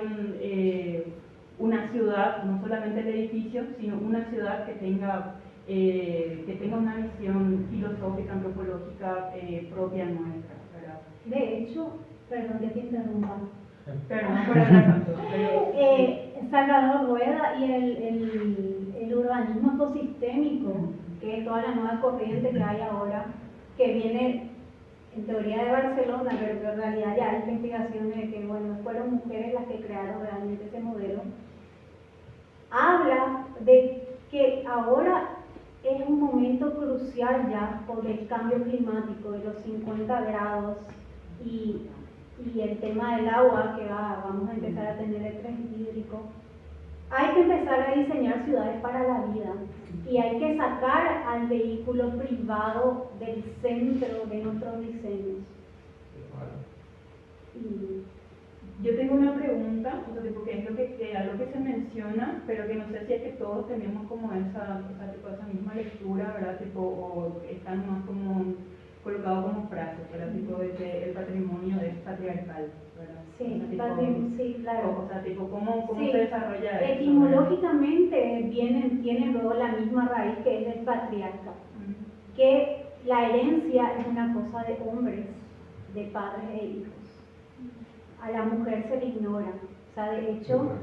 una ciudad, no solamente el edificio, sino una ciudad que tenga una visión filosófica, antropológica propia nuestra, ¿verdad? De hecho, perdón que te interrumpa. Perdón por hablar tanto. Salvador Rueda y el urbanismo ecosistémico, que es toda la nueva corriente que hay ahora, que viene en teoría de Barcelona, pero en realidad ya hay investigaciones de que, bueno, fueron mujeres las que crearon realmente ese modelo, habla de que ahora es un momento crucial ya por el cambio climático de los 50 grados y el tema del agua, que vamos a empezar a tener estrés hídrico. Hay que empezar a diseñar ciudades para la vida y hay que sacar al vehículo privado del centro de nuestros diseños. Yo tengo una pregunta, porque es algo que se menciona, pero que no sé si es que todos tenemos como esa misma lectura, ¿verdad? O están más como colocado como frase, ¿verdad? Tipo de que el patrimonio es patriarcal, ¿verdad? Sí, o sea, sí, claro. O sea, tipo, ¿cómo sí. se desarrolla eso? Etimológicamente tienen luego la misma raíz que es el patriarca, que la herencia es una cosa de hombres, de padres e hijos. A la mujer se le ignora. O sea, de hecho,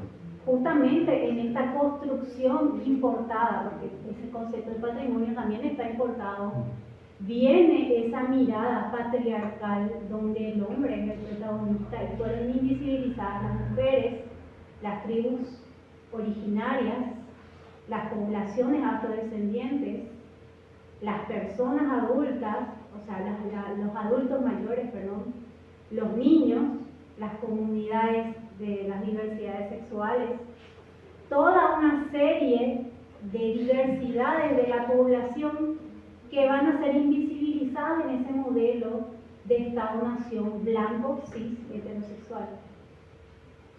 justamente en esta construcción importada, porque ese concepto de patrimonio también está importado, viene esa mirada patriarcal donde el hombre es el protagonista y fueron invisibilizadas las mujeres, las tribus originarias, las poblaciones afrodescendientes, las personas adultas, o sea, los adultos mayores, perdón, los niños, las comunidades de las diversidades sexuales, toda una serie de diversidades de la población que van a ser invisibilizadas en ese modelo de Estado-nación blanco, cis, heterosexual.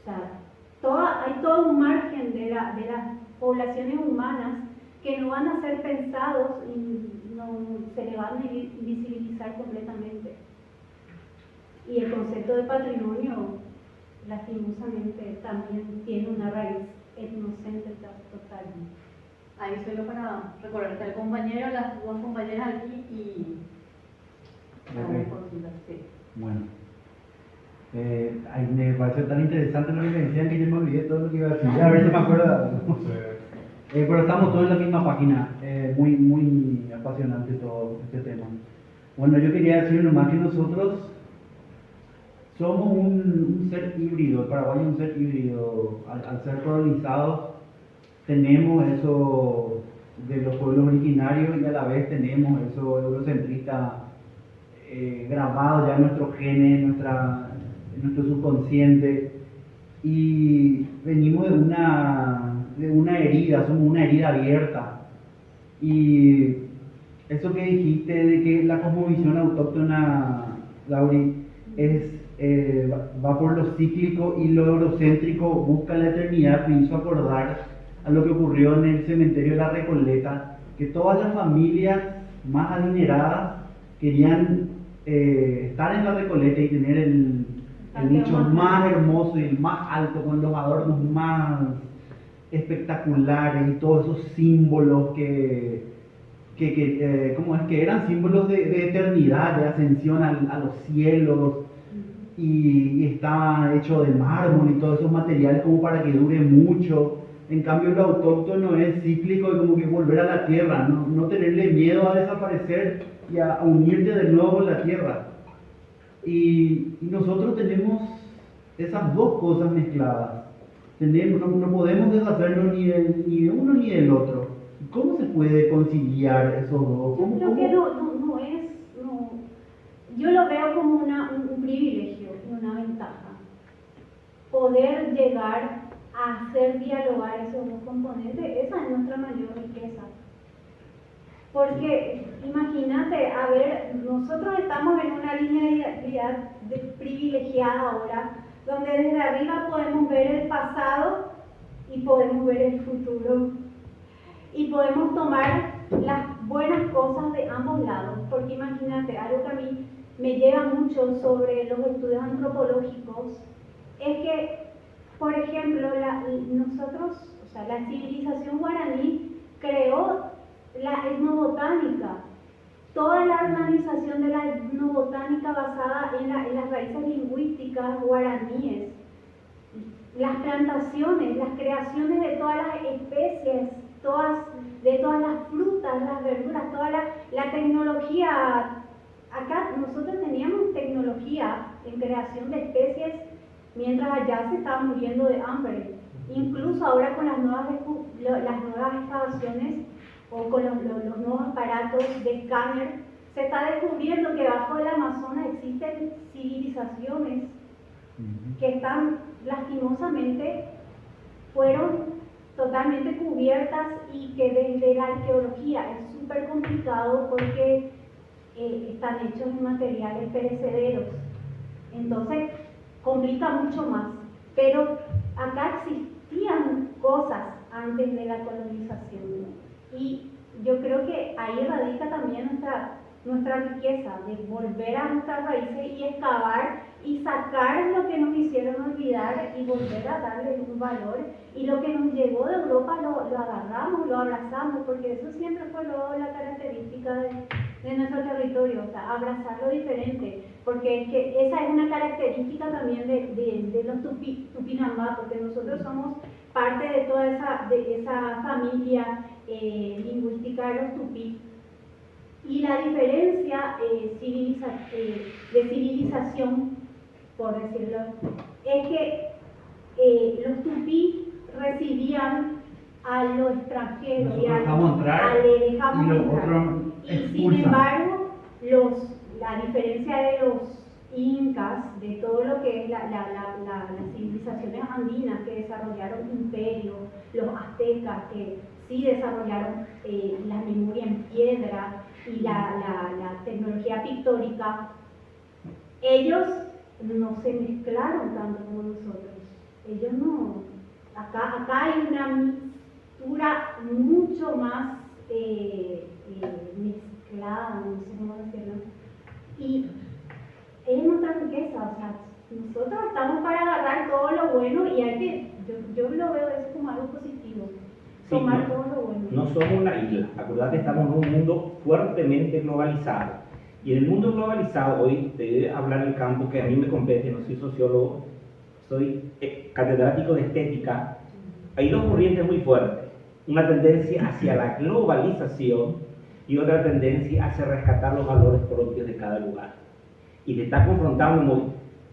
O sea, hay todo un margen de las poblaciones humanas que no van a ser pensados y no se le van a invisibilizar completamente. Y el concepto de patrimonio, lastimosamente, también tiene una raíz etnocéntrica total. Ahí solo para recordarte al compañero, las dos compañeras aquí y Okay. consultas, sí. Bueno, me pareció tan interesante lo que me decían que yo me olvidé todo lo que iba a decir. A ver si me acuerdo. Pero estamos todos en la misma página. Muy, muy apasionante todo este tema. Bueno, yo quería decir nomás que nosotros somos un ser híbrido. El Paraguay es un ser híbrido. Al ser colonizados, tenemos eso de los pueblos originarios y a la vez tenemos eso eurocentrista grabado ya en nuestros genes, en nuestro subconsciente, y venimos de una herida, somos una herida abierta. Y eso que dijiste de que la cosmovisión autóctona, Lauri, va por lo cíclico y lo eurocéntrico busca la eternidad, me hizo acordar a lo que ocurrió en el cementerio de la Recoleta, que todas las familias más adineradas querían estar en la Recoleta y tener el nicho más hermoso y el más alto, con los adornos más espectaculares y todos esos símbolos que eran símbolos de eternidad, de ascensión a los cielos, y estaba hecho de mármol y todos esos materiales como para que dure mucho. En cambio, lo autóctono es cíclico y como que volver a la tierra, no tenerle miedo a desaparecer y a unirte de nuevo con la tierra. Y nosotros tenemos esas dos cosas mezcladas. No podemos deshacernos ni de uno ni del otro. ¿Cómo se puede conciliar esos dos? Yo creo que yo lo veo como un privilegio y una ventaja. Poder llegar a hacer dialogar esos dos componentes, esa es nuestra mayor riqueza. Porque imagínate, nosotros estamos en una línea de privilegiada ahora, donde desde arriba podemos ver el pasado y podemos ver el futuro. Y podemos tomar las buenas cosas de ambos lados. Porque imagínate, algo que a mí me llega mucho sobre los estudios antropológicos, es que, por ejemplo, la civilización guaraní creó la etnobotánica, toda la organización de la etnobotánica basada en las raíces lingüísticas guaraníes, las plantaciones, las creaciones de todas las especies, de todas las frutas, las verduras, toda la tecnología. Acá nosotros teníamos tecnología en creación de especies, mientras allá se estaban muriendo de hambre. Incluso ahora con las nuevas excavaciones o con los nuevos aparatos de escáner, se está descubriendo que bajo el Amazonas existen civilizaciones que están lastimosamente, fueron totalmente cubiertas, y que desde la arqueología es súper complicado porque están hechos en materiales perecederos. Entonces complica mucho más. Pero acá existían cosas antes de la colonización, ¿no? Y yo creo que ahí radica también nuestra riqueza, de volver a nuestras raíces y excavar y sacar lo que nos hicieron olvidar y volver a darle un valor. Y lo que nos llegó de Europa lo agarramos, lo abrazamos, porque eso siempre fue la característica de nuestro territorio, o sea, abrazar lo diferente. porque es que esa es una característica también de los tupinambá, porque nosotros somos parte de toda esa familia lingüística de los tupí. Y la diferencia de civilización, por decirlo, es que los tupí recibían a los extranjeros y le dejamos entrar. Y sin embargo, la diferencia de los incas, de todo lo que es las civilizaciones andinas que desarrollaron imperios, los aztecas que sí desarrollaron la memoria en piedra y la tecnología pictórica, ellos no se mezclaron tanto como nosotros. Ellos no. Acá hay una mixtura mucho más mezclada, no sé cómo decirlo. Y es nuestra riqueza, o sea, nosotros estamos para agarrar todo lo bueno y hay que, yo lo veo eso como algo positivo, tomar todo lo bueno. No somos una isla, acordate, estamos en un mundo fuertemente globalizado. Y en el mundo globalizado, hoy te voy a hablar del campo que a mí me compete, no soy sociólogo, soy catedrático de estética. Hay dos corrientes muy fuertes, una tendencia hacia la globalización y otra tendencia hacia rescatar los valores propios de cada lugar. Y te está confrontando muy.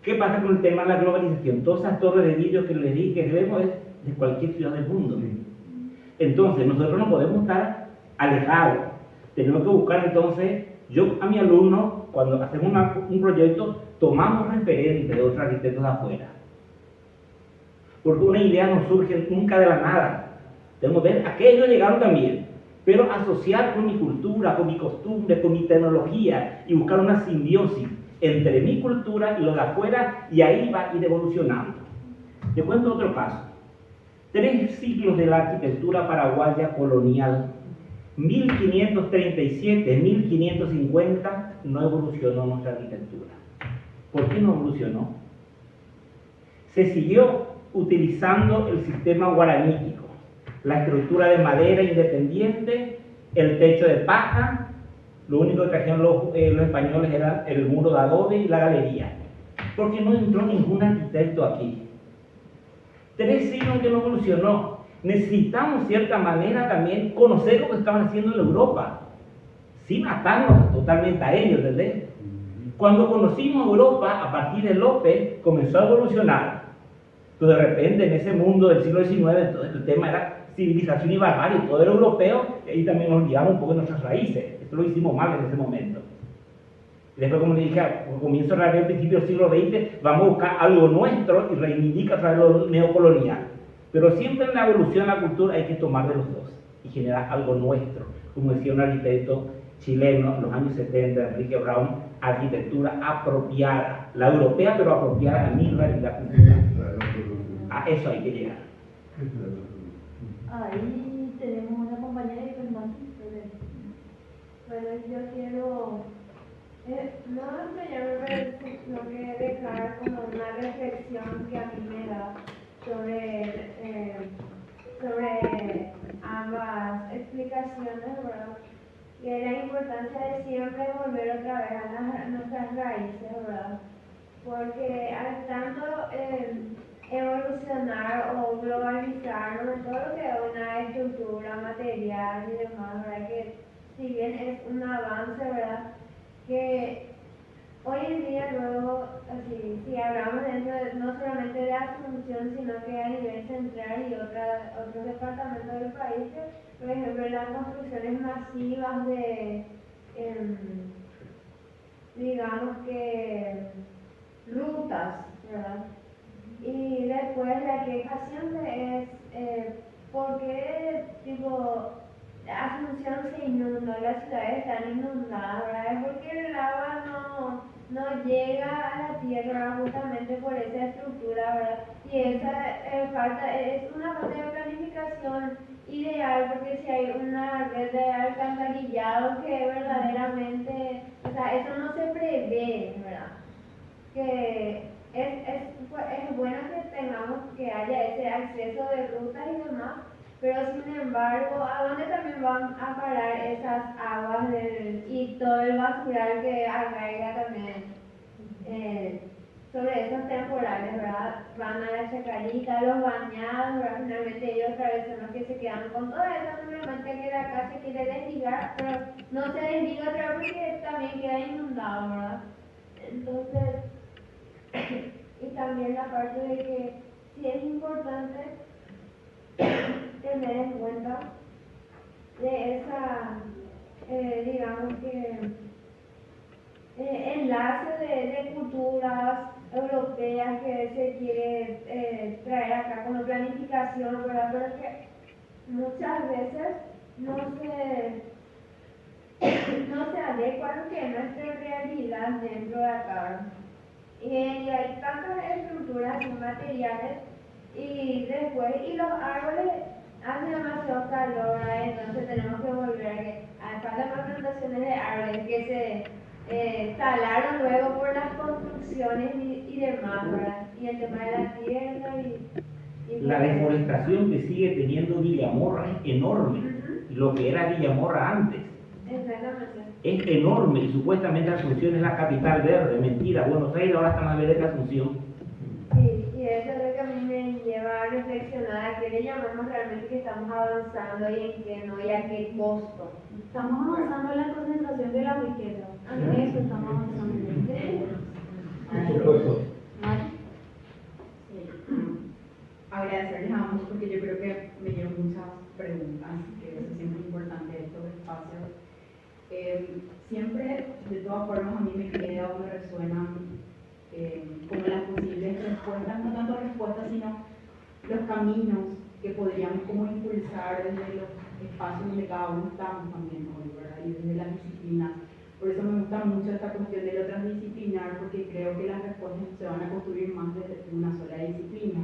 ¿Qué pasa con el tema de la globalización? Todas esas torres de vidrio que les dije que vemos es de cualquier ciudad del mundo. Entonces, nosotros no podemos estar alejados. Tenemos que buscar entonces, yo a mi alumno, cuando hacemos un proyecto, tomamos referentes de otros arquitectos de afuera. Porque una idea no surge nunca de la nada. Tenemos que ver, aquellos llegaron también, pero asociar con mi cultura, con mi costumbre, con mi tecnología y buscar una simbiosis entre mi cultura y lo de afuera, y ahí va a ir evolucionando. Te cuento otro caso. 3 siglos de la arquitectura paraguaya colonial, 1537-1550, no evolucionó nuestra arquitectura. ¿Por qué no evolucionó? Se siguió utilizando el sistema guaranítico, la estructura de madera independiente, el techo de paja. Lo único que trajeron los españoles era el muro de adobe y la galería, porque no entró ningún arquitecto aquí. 3 siglos que no evolucionó. Necesitamos, cierta manera, también conocer lo que estaban haciendo en Europa, sin atarnos totalmente a ellos, ¿entendés? Cuando conocimos Europa, a partir de López, comenzó a evolucionar. Entonces, de repente, en ese mundo del siglo XIX, entonces el tema era civilización y barbarie, todo era europeo, y ahí también nos olvidamos un poco de nuestras raíces. Esto lo hicimos mal en ese momento. Y después, como le dije, al comienzo del principio del siglo XX, vamos a buscar algo nuestro y reivindicar otra vez lo neocolonial. Pero siempre en la evolución de la cultura hay que tomar de los dos y generar algo nuestro. Como decía un arquitecto chileno en los años 70, Enrique Brown, arquitectura apropiada, la europea pero apropiada a mi realidad cultural. A eso hay que llegar. Ahí tenemos una compañera que pregunta. Bueno, yo quiero no ampliarme, sino que dejar como una reflexión que a mí me da sobre ambas explicaciones, ¿verdad? Y es la importancia de siempre volver otra vez a nuestras raíces, ¿verdad? Porque al tanto evolucionar o globalizarnos en todo lo que es una estructura material y demás, ¿verdad? Que si bien es un avance, ¿verdad? Que hoy en día luego, así, si hablamos de eso, no solamente de Asunción, sino que a nivel central y otros departamentos del país, por ejemplo, las construcciones masivas de, digamos que, rutas, ¿verdad? Y después la queja siempre es, ¿por qué, tipo, Asunción se inunda, las ciudades están inundadas, ¿verdad? Es porque el agua no llega a la tierra justamente por esa estructura, ¿verdad? Y esa es una falta de planificación ideal, porque si hay una red de alcantarillado que verdaderamente, o sea, eso no se prevé, ¿verdad? Que es bueno que que haya ese acceso de rutas y demás, pero sin embargo, ¿a dónde también van a parar esas aguas y todo el basural que arraiga también sobre esos temporales, ¿verdad? Van a la chacarita, los bañados, ¿verdad? Finalmente ellos otra vez son los que se quedan con toda esa problemática que la casa se quiere desligar, pero no se desliga otra vez porque también queda inundado, ¿verdad? Entonces, y también la parte de que sí es importante tener en cuenta de esa, digamos que, enlace de culturas europeas que se quiere traer acá como planificación, ¿verdad? Pero que muchas veces no se adecua a lo que es nuestra realidad dentro de acá. Y hay tantas estructuras y materiales y después, y los árboles hace demasiado calor, ¿verdad? Entonces tenemos que volver a que faltan más plantaciones de árboles que se talaron luego por las construcciones y demás, ¿verdad? Y el tema de la tierra y La deforestación que sigue teniendo Villamorra es enorme, lo que era Villamorra antes. Exactamente. Es enorme y supuestamente Asunción es la capital verde. Mentira, Buenos Aires ahora está más verde que Asunción. Sí, y eso es lo que a mí me lleva a reflexionar a qué le llamamos realmente que estamos avanzando y en qué no y a qué costo. Estamos avanzando en la concentración de la riqueza. En eso estamos avanzando. Por supuesto. Agradecerles a ambos porque yo creo que me dieron muchas preguntas, que eso es siempre importante estos espacios. Siempre, de todas formas, a mí me queda o me resuenan como las posibles respuestas, no tanto respuestas, sino los caminos que podríamos como impulsar desde los espacios donde cada uno estamos también hoy, ¿verdad? Y desde las disciplinas. Por eso me gusta mucho esta cuestión de lo transdisciplinar, porque creo que las respuestas se van a construir más desde una sola disciplina.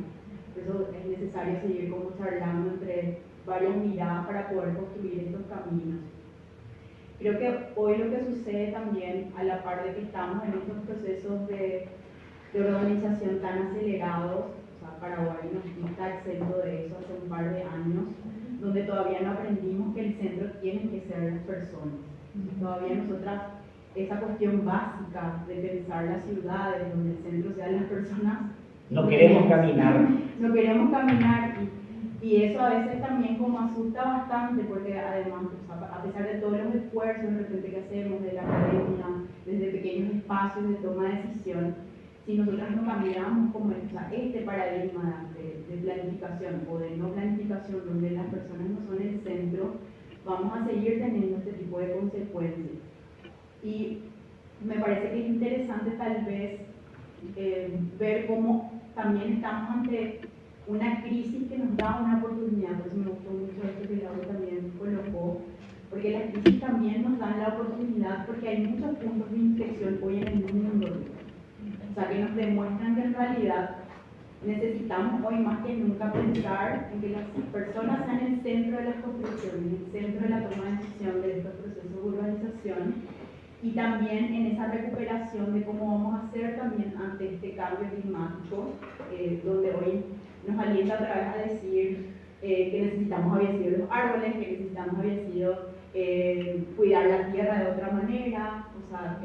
Por eso es necesario seguir como charlando entre varias miradas para poder construir estos caminos. Creo que hoy lo que sucede también, a la par de que estamos en estos procesos de urbanización tan acelerados, o sea, Paraguay no está exento de eso hace un par de años, donde todavía no aprendimos que el centro tienen que ser las personas. Todavía nosotras, esa cuestión básica de pensar las ciudades, donde el centro sean las personas, No queremos caminar. no queremos caminar y eso a veces también como asusta bastante porque además, o sea, a pesar de todos los esfuerzos de repente que hacemos de la academia, desde pequeños espacios de toma de decisión, si nosotras no cambiamos como este paradigma de planificación o de no planificación donde las personas no son el centro, vamos a seguir teniendo este tipo de consecuencias. Y me parece que es interesante tal vez ver cómo también estamos ante una crisis que nos da una oportunidad. Por eso me gustó mucho esto que Laura también colocó, porque las crisis también nos dan la oportunidad, porque hay muchos puntos de inflexión hoy en el mundo, o sea, que nos demuestran que en realidad necesitamos hoy más que nunca pensar en que las personas sean el centro de las construcciones, el centro de la toma de decisión de estos procesos de urbanización, y también en esa recuperación de cómo vamos a hacer también ante este cambio climático, donde hoy nos alienta otra vez a decir que necesitamos había sido los árboles, que necesitamos había sido cuidar la tierra de otra manera, o sea,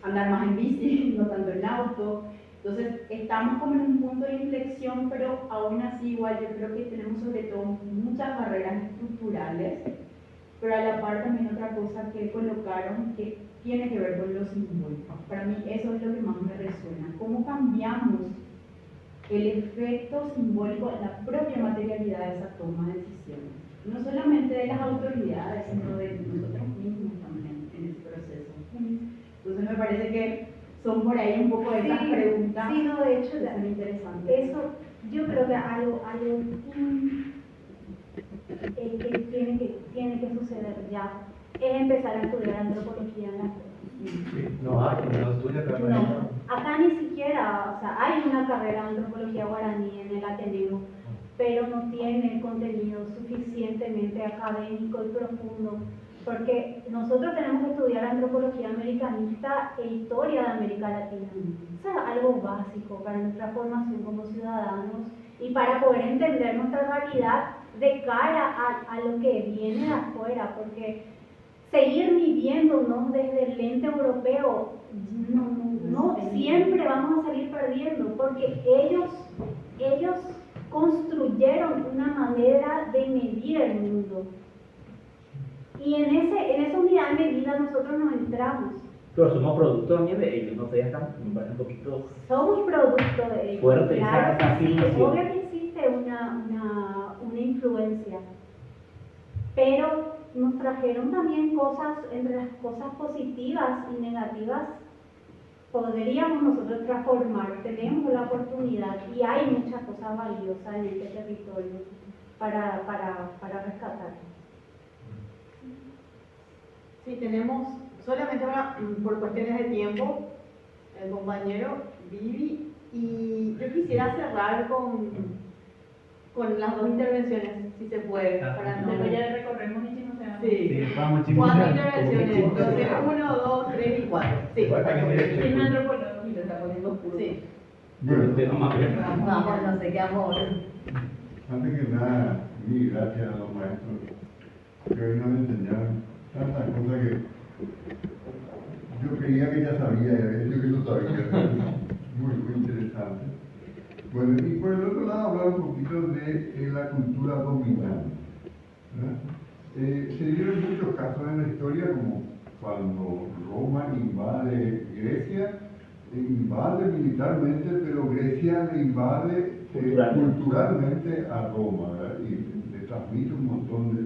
andar más en bici, no tanto en auto. Entonces, estamos como en un punto de inflexión, pero aún así igual yo creo que tenemos sobre todo muchas barreras estructurales, pero a la par también otra cosa que colocaron que tiene que ver con lo simbólico. Para mí eso es lo que más me resuena. ¿Cómo cambiamos el efecto simbólico en la propia materialidad de esa toma de decisiones? No solamente de las autoridades, sino de nosotros mismos también en ese proceso. Entonces me parece que son por ahí un poco de esas preguntas. Sí, no, de hecho, que son interesantes. eso, yo creo que algo que tiene que suceder ya es empezar a estudiar antropología en la escuela. No estudia carrera. No, acá ni siquiera, o sea, hay una carrera de antropología guaraní en el Ateneo, pero no tiene contenido suficientemente académico y profundo, porque nosotros tenemos que estudiar antropología americanista e historia de América Latina. Eso es algo básico para nuestra formación como ciudadanos y para poder entender nuestra realidad de cara a lo que viene de afuera, porque seguir midiéndonos desde el lente europeo, no siempre vamos a salir perdiendo, porque ellos construyeron una manera de medir el mundo. Y en esa unidad de medida nosotros nos entramos. Pero somos producto también de ellos, no sé, acá me parece un poquito Somos producto de ellos. fuerte Claro esa que sí, afirmación. obvio que existe una influencia, pero nos trajeron también cosas, entre las cosas positivas y negativas, podríamos nosotros transformar, tenemos la oportunidad y hay muchas cosas valiosas en este territorio para rescatar. Sí, tenemos, solamente por cuestiones de tiempo, el compañero Vivi, y yo quisiera cerrar con las dos intervenciones, si se puede, para no... Después ya recorremos y no se va. Sí, vamos, cuatro intervenciones, entonces 1, 2, 3 y 4. Sí, Es un antropólogo y se está poniendo oscuro. sí. Bueno, Vamos, no sé qué amor. antes que nada, mil gracias a los maestros que hoy nos enseñaron tantas cosas que yo creía que ya sabía, y a veces que no sabía. Muy interesante. Bueno, y por el otro lado hablar un poquito de la cultura dominante, ¿verdad? Se dieron muchos casos en la historia, como cuando Roma invade Grecia, invade militarmente, pero Grecia le invade culturalmente a Roma, ¿verdad? Y le transmite un montón de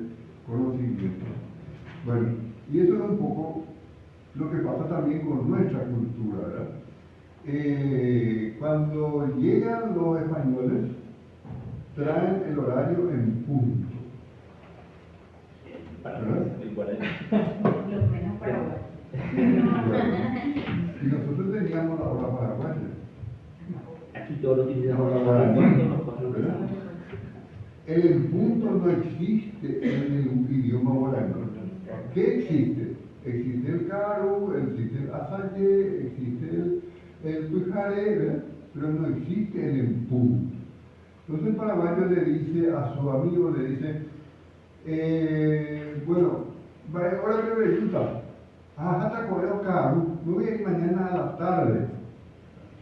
conocimientos. Bueno, y eso es un poco lo que pasa también con nuestra cultura, ¿verdad? Cuando llegan los españoles, traen el horario en punto. ¿Verdad? Lo menos Paraguay. Y nosotros teníamos la hora paraguaya. Aquí todos lo utilizamos ¿verdad? El punto no existe en el idioma guaraní. ¿Qué existe? Existe el caru, existe el asaye, existe el pujare, ¿verdad? Pero no existe el punto. Entonces el paraguayo le dice a su amigo, le dice, bueno, ahora que resulta, hasta correo caru, me voy a ir mañana a la tarde.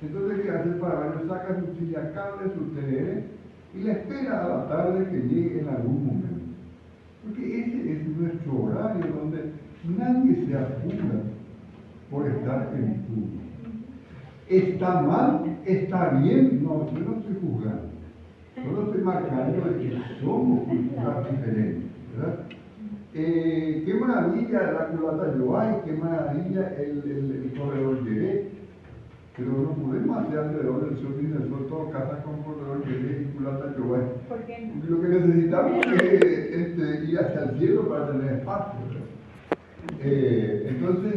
Entonces, ¿qué hace el paraguayo? Saca su chiliacable, su tereré, y le espera a la tarde que llegue en algún momento. Porque ese es nuestro horario donde nadie se apura por estar en punto. ¿Está mal? ¿Está bien? No, yo no estoy juzgando. Solo estoy marcando de que somos culturas diferentes, ¿verdad? Qué maravilla la culata yoay, qué maravilla el corredor yeré. Pero no podemos hacer alrededor del sol y del sol todo casas con corredor yeré y culata yoay. ¿Por qué no? Lo que necesitamos es ir hacia el cielo para tener espacio, ¿verdad? Entonces,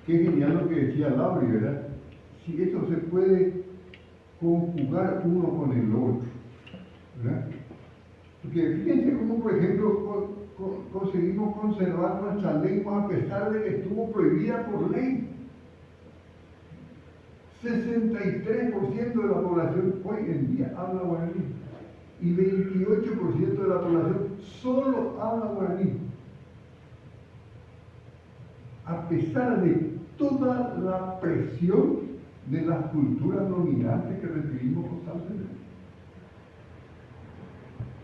qué genial lo que decía Lauri, ¿verdad? Si eso se puede conjugar uno con el otro, ¿verdad? Porque fíjense cómo, por ejemplo, conseguimos conservar nuestra lengua a pesar de que estuvo prohibida por ley. 63% de la población hoy en día habla guaraní y 28% de la población solo habla guaraní. A pesar de toda la presión de las culturas dominantes que recibimos constantemente.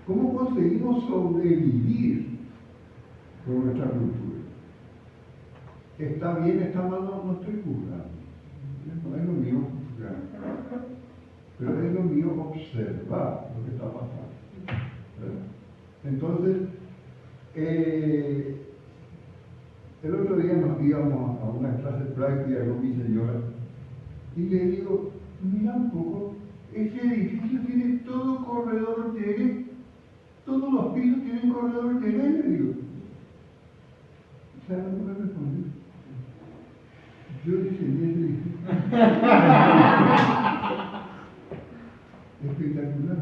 ¿Cómo conseguimos sobrevivir con nuestra cultura? ¿Está bien, está mal? No estoy juzgando. No es lo mío juzgar. Pero es lo mío observar lo que está pasando. ¿Verdad? Entonces, el otro día nos íbamos a una clase práctica con mi señora y le digo, mira un poco, ese edificio tiene todo corredor llegué, todos los pisos tienen corredor llegué, le digo. ¿Sabes lo que me respondió? Yo diseñé ese edificio. Espectacular.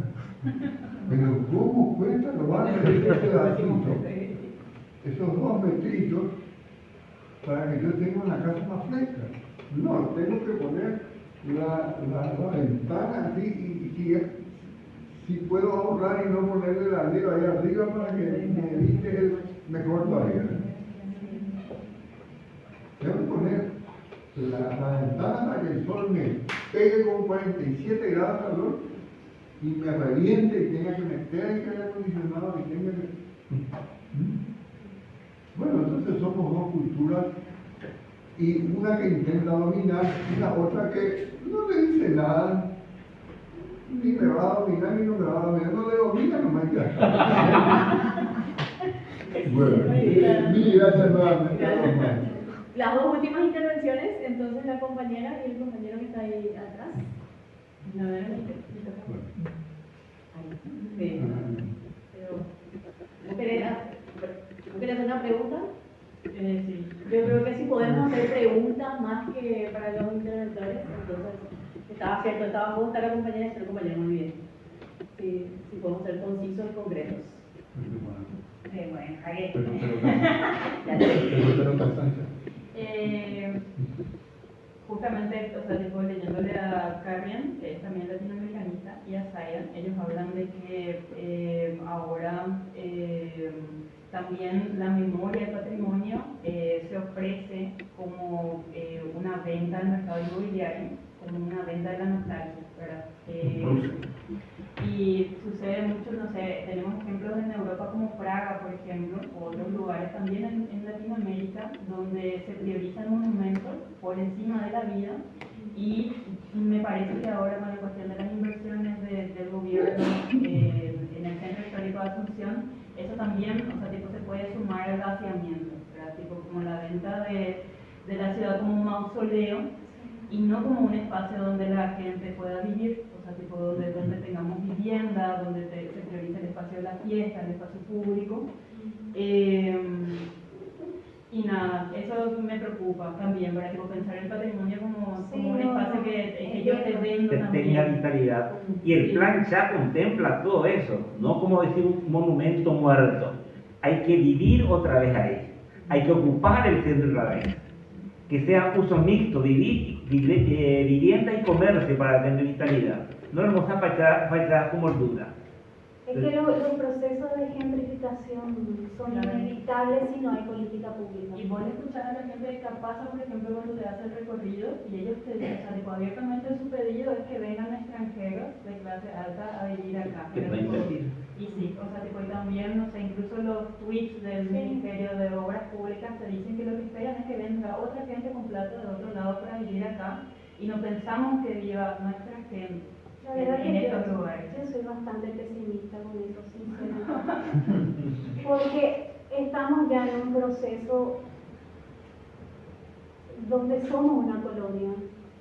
Pero ¿cómo cuesta lo más de ese pedacito? Esos 2 metritos para que yo tenga una casa más fresca. No, tengo que poner la ventana así y si puedo ahorrar y no ponerle el alero ahí arriba para que me evite mejor todavía. Tengo que poner la ventana para que el sol me pegue con 47 grados de calor y me reviente y tenga que meter el aire acondicionado y tenga que... Bueno, entonces somos dos culturas y una que intenta dominar y la otra que no le dice nada, ni me va a dominar ni no me va a dominar, no le domina nomás ya. Bueno, mil gracias nuevamente. Las dos últimas intervenciones, entonces la compañera y el compañero que está ahí atrás. A ver, sí. ¿Vos querés hacer una pregunta? Sí. Yo creo que si podemos hacer preguntas más que para los interventores, entonces estaba cierto, estaba vos, está la compañera y está el compañero, muy bien. Sí, si podemos ser concisos y concretos. Bueno, Javier. Justamente, o sea, tipo, leyéndole a Carrion, que es también latinoamericanista, y a Sayan, ellos hablan de que ahora también la memoria del patrimonio se ofrece como una venta al mercado inmobiliario, como una venta de la nostalgia, ¿verdad? Y sucede mucho, no sé, tenemos ejemplos en Europa como Praga, por ejemplo, o otros lugares también en Latinoamérica, donde se priorizan monumentos por encima de la vida, y me parece que ahora con la cuestión de las inversiones del gobierno en el Centro Histórico de Asunción, eso también, o sea, tipo, se puede sumar al vaciamiento, ¿verdad? Tipo, como la venta de la ciudad como un mausoleo y no como un espacio donde la gente pueda vivir, o sea, tipo, donde tengamos vivienda, donde se priorice el espacio de la fiesta, el espacio público. Y nada, eso me preocupa también, ¿verdad? Tipo, pensar el patrimonio como un espacio que yo te vendo que también. tenga vitalidad. Y el plan ya contempla todo eso, no como decir un monumento muerto. Hay que vivir otra vez ahí, hay que ocupar el centro otra vez, que sea uso mixto, vivienda y comercio para tener vitalidad. No nos vamos a faltar como duda. Es que los procesos de gentrificación son inevitables si no hay política pública. Y vos escuchar a la gente de Capasa, por ejemplo, cuando te hace el recorrido, y ellos te dicen, o sea, tipo, abiertamente su pedido es que vengan extranjeros de clase alta a vivir acá. Que pueden invertir. Y sí, o sea, tipo, y también, no sé, incluso los tweets del Ministerio de Obras Públicas te dicen que lo que esperan es que venga otra gente con plata de otro lado para vivir acá, y no pensamos que viva nuestra gente. La verdad en que estos lugares. yo soy bastante pesimista con eso, sinceramente. Porque estamos ya en un proceso donde somos una colonia.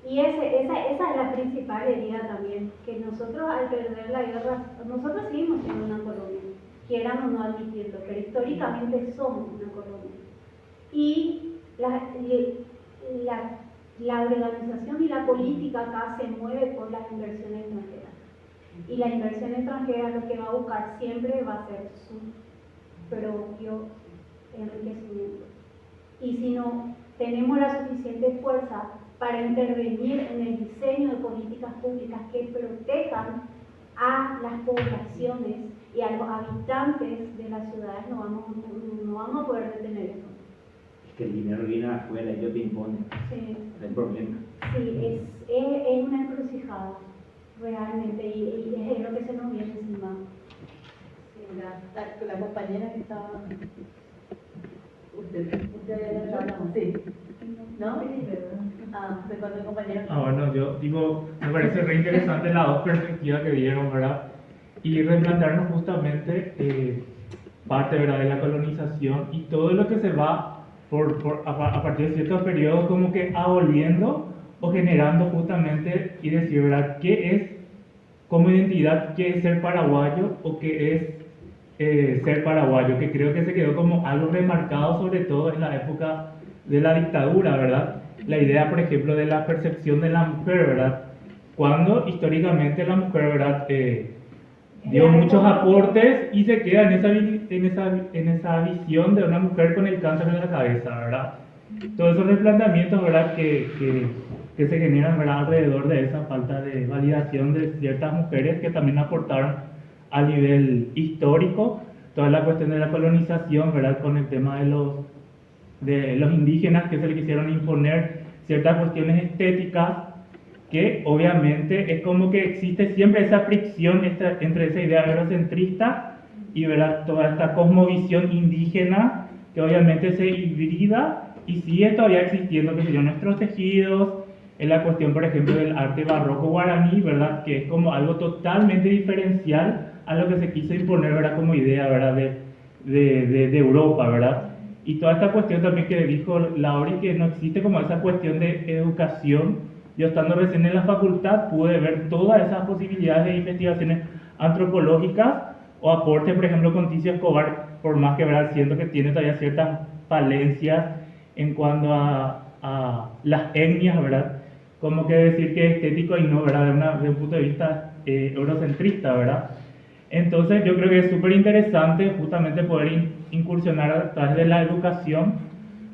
Y esa es la principal herida también, que nosotros al perder la guerra, nosotros seguimos siendo una colonia, quieran o no admitirlo, pero históricamente somos una colonia. Y la organización y la política acá se mueve por las inversiones extranjeras. Y la inversión extranjera lo que va a buscar siempre va a ser su propio enriquecimiento. Y si no tenemos la suficiente fuerza para intervenir en el diseño de políticas públicas que protejan a las poblaciones y a los habitantes de las ciudades, no vamos a poder detener eso. Que el dinero viene afuera y yo te impone. Sí. No hay problema. Sí, es una encrucijada, realmente, y es lo que se nos viene encima. Sí, la compañera que estaba... Usted sí. ¿No? ¿De cuánto compañero? Bueno, yo digo, me parece re interesante las dos perspectivas que dieron, ¿verdad? Y replantearnos justamente parte, ¿verdad?, de la colonización y todo lo que se va a partir de ciertos periodos como que aboliendo o generando justamente, y decir, ¿verdad?, qué es como identidad, qué es ser paraguayo o qué es ser paraguayo, que creo que se quedó como algo remarcado sobre todo en la época de la dictadura, ¿verdad? La idea, por ejemplo, de la percepción de la mujer, ¿verdad? Cuando históricamente la mujer, ¿verdad?, dio muchos aportes y se queda en esa visión de una mujer con el cáncer en la cabeza, ¿verdad? Todos esos replanteamientos, ¿verdad?, que se generan, ¿verdad?, alrededor de esa falta de validación de ciertas mujeres que también aportaron a nivel histórico. toda la cuestión de la colonización, ¿verdad? Con el tema de los indígenas que se le quisieron imponer ciertas cuestiones estéticas, que obviamente es como que existe siempre esa fricción entre esa idea eurocentrista y, ¿verdad?, toda esta cosmovisión indígena que obviamente se hibrida y sigue todavía existiendo, que serían nuestros tejidos, en la cuestión, por ejemplo, del arte barroco guaraní, ¿verdad?, que es como algo totalmente diferencial a lo que se quiso imponer, ¿verdad?, como idea, ¿verdad?, de Europa, ¿verdad? Y toda esta cuestión también que dijo Lauri, que no existe como esa cuestión de educación. Yo estando recién en la facultad pude ver todas esas posibilidades de investigaciones antropológicas o aportes, por ejemplo, con Ticio Escobar, por más que, ¿verdad?, siento que tiene todavía ciertas falencias en cuanto a las etnias, ¿verdad? Como que decir que es estético y no, ¿verdad?, de un punto de vista eurocentrista, ¿verdad? Entonces yo creo que es súper interesante justamente poder incursionar a través de la educación,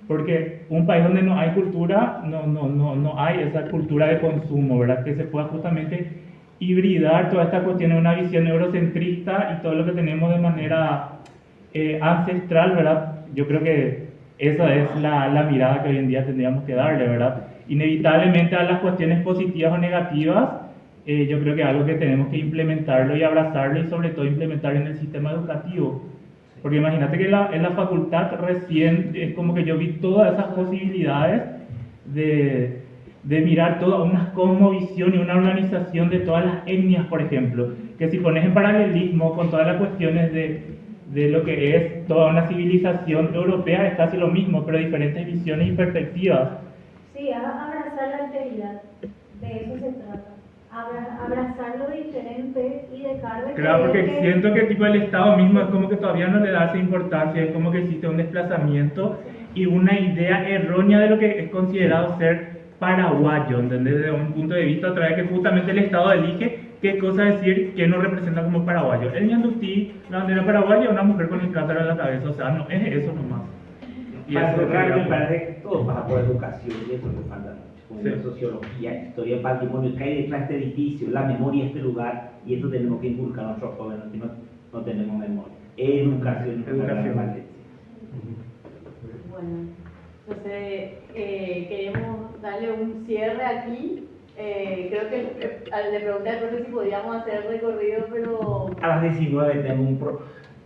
porque un país donde no hay cultura, no hay esa cultura de consumo, ¿verdad? Que se pueda justamente hibridar toda esta cuestión en una visión eurocentrista y todo lo que tenemos de manera ancestral, ¿verdad? Yo creo que esa es la mirada que hoy en día tendríamos que darle, ¿verdad? Inevitablemente a las cuestiones positivas o negativas, yo creo que es algo que tenemos que implementarlo y abrazarlo y sobre todo implementar en el sistema educativo. Porque imagínate que en la facultad recién es como que yo vi todas esas posibilidades de mirar toda una cosmovisión y una organización de todas las etnias, por ejemplo. Que si pones en paralelismo con todas las cuestiones de lo que es toda una civilización europea, es casi lo mismo, pero diferentes visiones y perspectivas. Sí, abrazar la alteridad, de eso se trata. Abrazar lo diferente y dejar de Claro, porque creer siento que tipo el Estado mismo es como que todavía no le da esa importancia, es como que existe un desplazamiento y una idea errónea de lo que es considerado ser paraguayo, ¿entendés? Desde un punto de vista otra vez que justamente el Estado elige qué cosa decir que nos representa como paraguayo. El ñandutí, la bandera paraguaya, una mujer con el cántaro en la cabeza, o sea, no es eso nomás. Y Para eso cerrar, me que parece que todo pasa por educación y eso me falta mucho. Como Sí. sociología, historia, patrimonio, que hay detrás de este edificio, la memoria de este lugar, y eso tenemos que inculcar a nuestros jóvenes, que no tenemos memoria. Educación, Educación. Valencia. Bueno, entonces queremos darle un cierre aquí. Creo que le pregunté al profe si podíamos hacer el recorrido, pero... A las 19 tenemos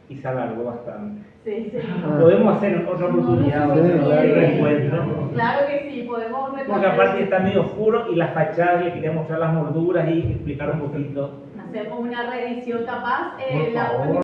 y se alargó bastante. Sí, sí. Podemos hacer otra oportunidad, Sí, otro claro. reencuentro. Claro que sí, podemos Porque recorrer. aparte está medio oscuro y las fachadas, le quería mostrar las molduras y explicar un poquito. Hacemos una reedición capaz. Por favor.